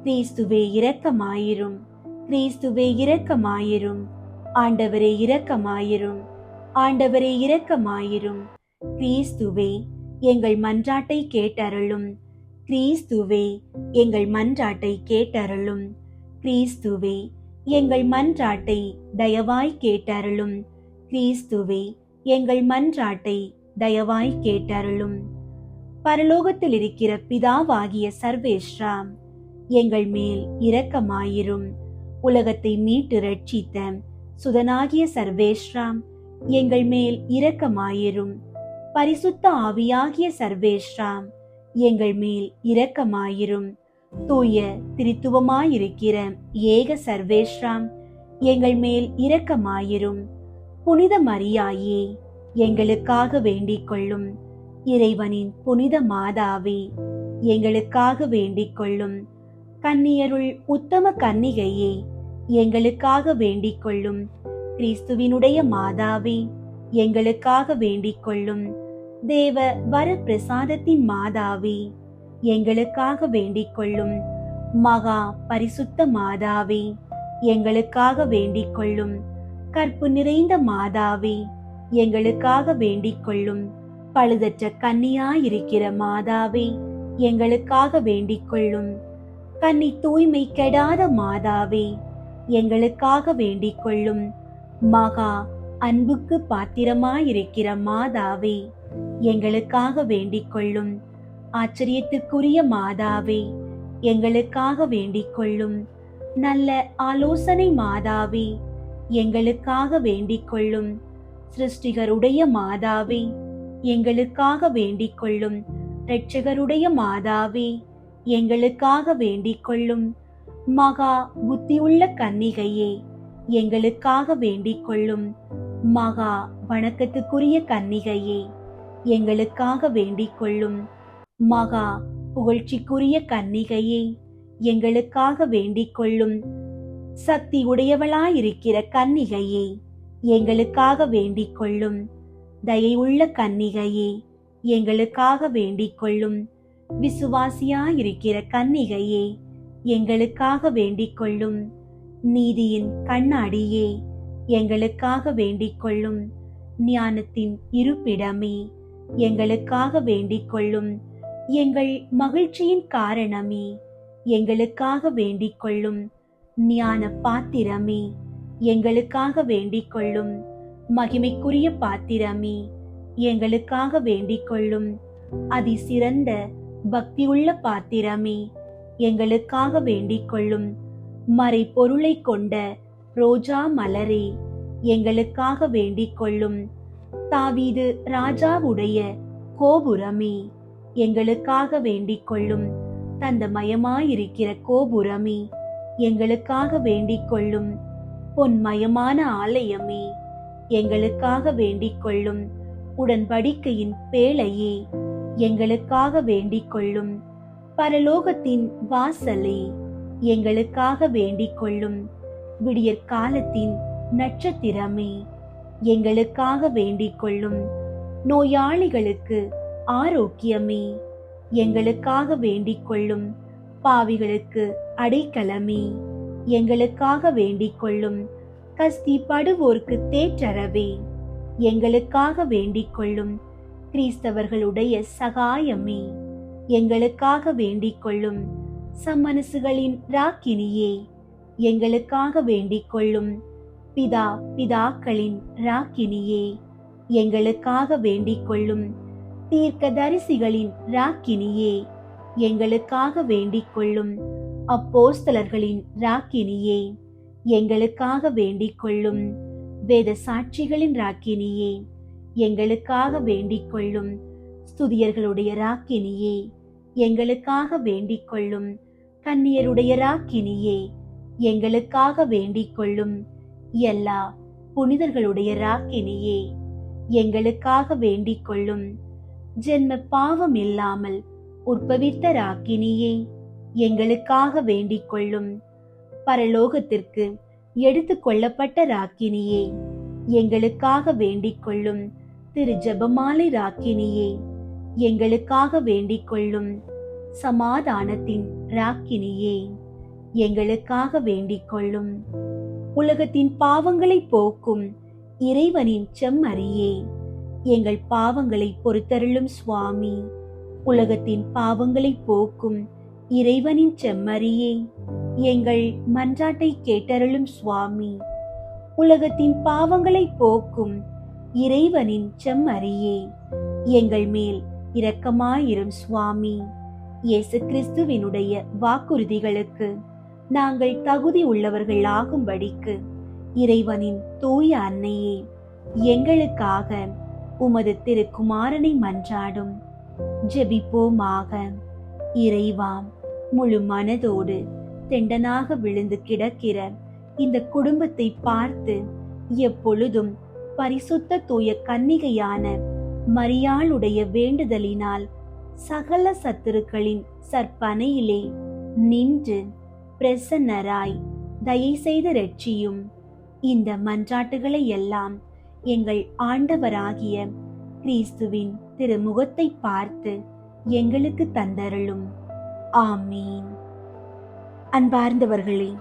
[SPEAKER 3] கிறிஸ்துவே இரக்கமாயிரும், கிறிஸ்துவே இரக்கமாயிரும், ஆண்டவரே இரக்கமாயிரும், ஆண்டவரே இரக்கமாயிரும். கிறிஸ்துவே எங்கள் மன்றாட்டை கேட்டருளும், கிறிஸ்துவே எங்கள் மன்றாட்டை கேட்டருளும், கிறிஸ்துவே எங்கள் மன்றாட்டை தயவாய் கேட்டருளும், கிறிஸ்துவே எங்கள் மன்றாட்டை தயவாய் கேட்டருளும். பரலோகத்தில் இருக்கிற பிதாவாகிய சர்வேஸ்வரா, எங்கள் மேல் இரக்கமாயிரும். உலகத்தை மீட்டு ரட்சித்த சுதனாகிய சர்வேஸ்வரா, எங்கள் மேல் இரக்கமாயிரும். பரிசுத்த ஆவியாகிய சர்வேஸ்வரா, எங்கள் மேல் இரக்கமாயிரும். தூய திரித்துவமாயிருக்கிற ஏக சர்வேஸ்வரா, எங்கள் மேல் இரக்கமாயிரும். புனித மரியாயே, எங்களுக்காக வேண்டிக் கொள்ளும். இறைவனின் புனித மாதாவே, எங்களுக்காக வேண்டிக் கொள்ளும். கன்னியருள் உத்தம கன்னிகையே, எங்களுக்காக வேண்டிக் கொள்ளும். கிறிஸ்துவினுடைய மாதாவே, எங்களுக்காக வேண்டிக் கொள்ளும். தேவ வர பிரசாதத்தின் மாதாவே, எங்களுக்காக வேண்டிக் கொள்ளும். மகா பரிசுத்த மாதாவே, எங்களுக்காக வேண்டிக் கொள்ளும். கற்பு நிறைந்த மாதாவே, எங்களுக்காக வேண்டிக் கொள்ளும். பழுதற்ற கன்னியாயிருக்கிற மாதாவே, எங்களுக்காக வேண்டிக் கொள்ளும். கன்னி தூய்மை கெடாத மாதாவே, எங்களுக்காக வேண்டிக் கொள்ளும். மகா அன்புக்கு பாத்திரமாயிருக்கிற மாதாவே, எங்களுக்காக வேண்டிக் கொள்ளும். ஆச்சரியத்துக்குரிய மாதாவே, எங்களுக்காக வேண்டிக் கொள்ளும். நல்ல ஆலோசனை மாதாவே, எங்களுக்காக வேண்டிக் கொள்ளும். சிருஷ்டிகருடைய மாதாவே, எங்களுக்காக வேண்டிக் கொள்ளும். இரட்சகருடைய மாதாவே, எங்களுக்காக வேண்டிக் கொள்ளும். மகா புத்தியுள்ள கன்னிகையே, எங்களுக்காக வேண்டிக் கொள்ளும். மகா வணக்கத்துக்குரிய கன்னிகையே, எங்களுக்காக வேண்டிக் கொள்ளும். மகா புகழ்ச்சிக்குரிய கன்னிகையே, எங்களுக்காக வேண்டிக் கொள்ளும். சக்தி உடையவளாயிருக்கிற கன்னிகையே, எங்களுக்காக வேண்டிக் கொள்ளும். தயையுள்ள கன்னிகையே, எங்களுக்காக வேண்டிக் கொள்ளும். விசுவாசியாயிருக்கிற கன்னிகையே, எங்களுக்காக வேண்டிக் கொள்ளும். நீதியின் கண்ணாடியே, எங்களுக்காக வேண்டிக் கொள்ளும். ஞானத்தின் இருப்பிடமே, எங்களுக்காக வேண்டிக் கொள்ளும். எங்கள் மகிழ்ச்சியின் காரணமே, எங்களுக்காக வேண்டிக் கொள்ளும். ஞான பாத்திரமே, எங்களுக்காக வேண்டிக் கொள்ளும். மகிமைக்குரிய பாத்திரமே, எங்களுக்காக வேண்டிக் கொள்ளும். அதிசிறந்த பக்தியுள்ள பாத்திரமே, எங்களுக்காக வேண்டிக் கொள்ளும். மறை பொருளை கொண்ட ரோஜா மலரே, எங்களுக்காக வேண்டிக் கொள்ளும். தாவீது ராஜாவுடைய கோபுரமே, எங்களுக்காக வேண்டிக் கொள்ளும். தந்தமயமாயிருக்கிற கோபுரமே, எங்களுக்காக வேண்டிக் கொள்ளும். பொன்மயமான ஆலயமே, எங்களுக்காக வேண்டிக் கொள்ளும். உடன்படிக்கையின் பேழையே, எங்களுக்காக வேண்டிக் கொள்ளும். பரலோகத்தின் வாசலே, எங்களுக்காக வேண்டிக் கொள்ளும். விடியற்காலத்தின் நட்சத்திரமே, எங்களுக்காக வேண்டிக் கொள்ளும். நோயாளிகளுக்கு ஆரோக்கியமே, எங்களுக்காக வேண்டிக் கொள்ளும். பாவிகளுக்கு அடைக்கலமே, எங்களுக்காக வேண்டிக் கொள்ளும். கஸ்தி படுவோர்க்கு தேற்றரவே, எங்களுக்காக வேண்டிக் கொள்ளும். கிறிஸ்தவர்களுடைய சகாயமே, எங்களுக்காக வேண்டிக் கொள்ளும். சம்மனசுகளின் ராக்கினியே, எங்களுக்காக வேண்டிக் கொள்ளும். பிதாக்களின் ராக்கினியே, எங்களுக்காக வேண்டிக் கொள்ளும். தீர்க்கதரிசிகளின் ராக்கினியே, எங்களுக்காக வேண்டிக் கொள்ளும். அப்போஸ்தலர்களின் ராக்கினியே, எங்களுக்காக வேண்டிக் கொள்ளும். வேத சாட்சிகளின் ராக்கினியே, எங்களுக்காக வேண்டிக் கொள்ளும். ஸ்துதியர்களுடைய ராக்கினியே, எங்களுக்காக வேண்டிக் கொள்ளும். கன்னியருடைய ராக்கினியே, எங்களுக்காக வேண்டிக் கொள்ளும். எல்லா புனிதர்களுடைய ராக்கினியே, எங்களுக்காக வேண்டிக் கொள்ளும். ஜென்ம பாவம் இல்லாமல் உற்பவித்த ராக்கினியே, எங்களுக்காக வேண்டிக் கொள்ளும். பரலோகத்திற்கு எடுத்து கொள்ளப்பட்ட ராக்கினியே, எங்களுக்காக வேண்டிக் கொள்ளும். திரு ஜெபமாலை ராக்கினியே, எங்களுக்காக வேண்டிக் கொள்ளும். சமாதானத்தின் ராக்கினியே, எங்களுக்காக வேண்டிக் கொள்ளும். உலகத்தின் பாவங்களை போக்கும் இறைவனின் செம்மறியே, எங்கள் பாவங்களை பொறுத்தருளும் சுவாமி. உலகத்தின் பாவங்களை போக்கும் இறைவனின் செம்மறியே, எங்கள் மன்றாட்டை கேட்டருளும் சுவாமி. உலகத்தின் பாவங்களை போக்கும் இறைவனின் செம்மறியே, எங்கள் மேல் இரக்கமாயிரும் சுவாமி. இயேசு கிறிஸ்துவினுடைய வாக்குறுதிகளுக்கு நாங்கள் தகுதி உள்ளவர்கள் ஆகும்படிக்கு இறைவனின் தூய அன்னையே, எங்களுக்காக உமது திருக்குமாரனை மன்றாடும். ஜெபிப்போமாக. இறைவா, முழு மனதோடு தெண்டனாக விழுந்து கிடக்கிற இந்த குடும்பத்தை பார்த்து எப்பொழுதும் பரிசுத்த தூய கன்னிகையான மரியாளுடைய வேண்டுதலினால் சகல சத்துருக்களின் சற்பனையிலே நின்று பிரசன்னராய் தயை செய்து ரட்சியும். இந்த மன்றாட்டுகளை எல்லாம் எங்கள் ஆண்டவராகிய கிறிஸ்துவின் திருமுகத்தை பார்த்து எங்களுக்கு தந்தருளும். ஆமீன். அன்பார்ந்தவர்களே,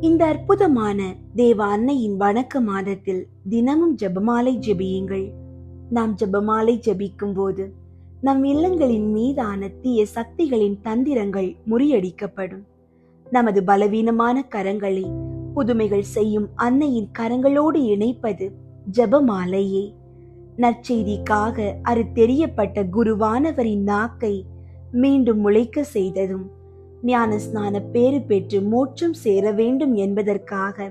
[SPEAKER 3] இந்த அற்புதமான தேவ அன்னையின் வணக்க மாதத்தில் தினமும் ஜெபமாலை ஜெபியுங்கள். நாம் ஜெபமாலை ஜெபிக்கும் போது நம் இல்லங்களின் மீதான தீய சக்திகளின் தந்திரங்கள் முறியடிக்கப்படும். நமது பலவீனமான கரங்களை புதுமைகள் செய்யும் அன்னையின் கரங்களோடு இணைப்பது ஜெபமாலையே. நற்செய்திக்காக அறுத்தெறியப்பட்ட குருவானவரின் நாக்கை மீண்டும் முளைக்க செய்ததும், ஞான ஸ்நான பேறு பெற்று மோட்சம் சேர வேண்டும் என்பதற்காக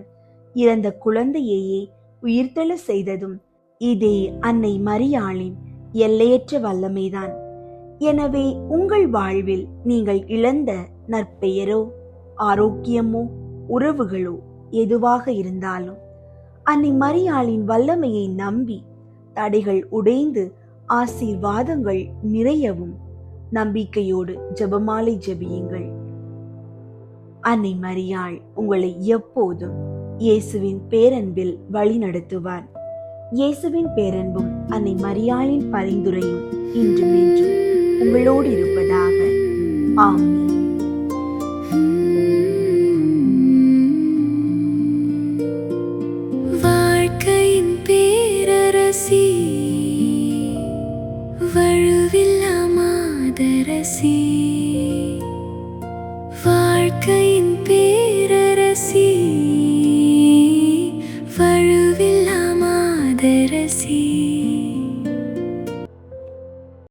[SPEAKER 3] இறந்த குழந்தையையே உயிர்த்தெழ செய்ததும் இதே அன்னை மரியாளின் எல்லையற்ற வல்லமைதான். எனவே உங்கள் வாழ்வில் நீங்கள் இழந்த நற்பெயரோ, ஆரோக்கியமோ, உறவுகளோ எதுவாக இருந்தாலும் அன்னை மரியாளின் வல்லமையை நம்பி தடைகள் உடைந்து ஆசீர்வாதங்கள் நிறையவும் நம்பிக்கையோடு ஜெபமாலை ஜெபியுங்கள். அன்னை மரியாள் உங்களை எப்போதும் இயேசுவின் பேரன்பில் வழி நடத்துவார். இயேசுவின் பேரன்பும் அன்னை மரியாளின் பரிந்துரையும் இன்றும் என்றும் உங்களோடு இருப்பதாக. ஆமென்.
[SPEAKER 2] வாழ்க்கையின் பேர அரசி, வாழ்க்கையின் பேரரசி, வழுவில்லா மாதரசி.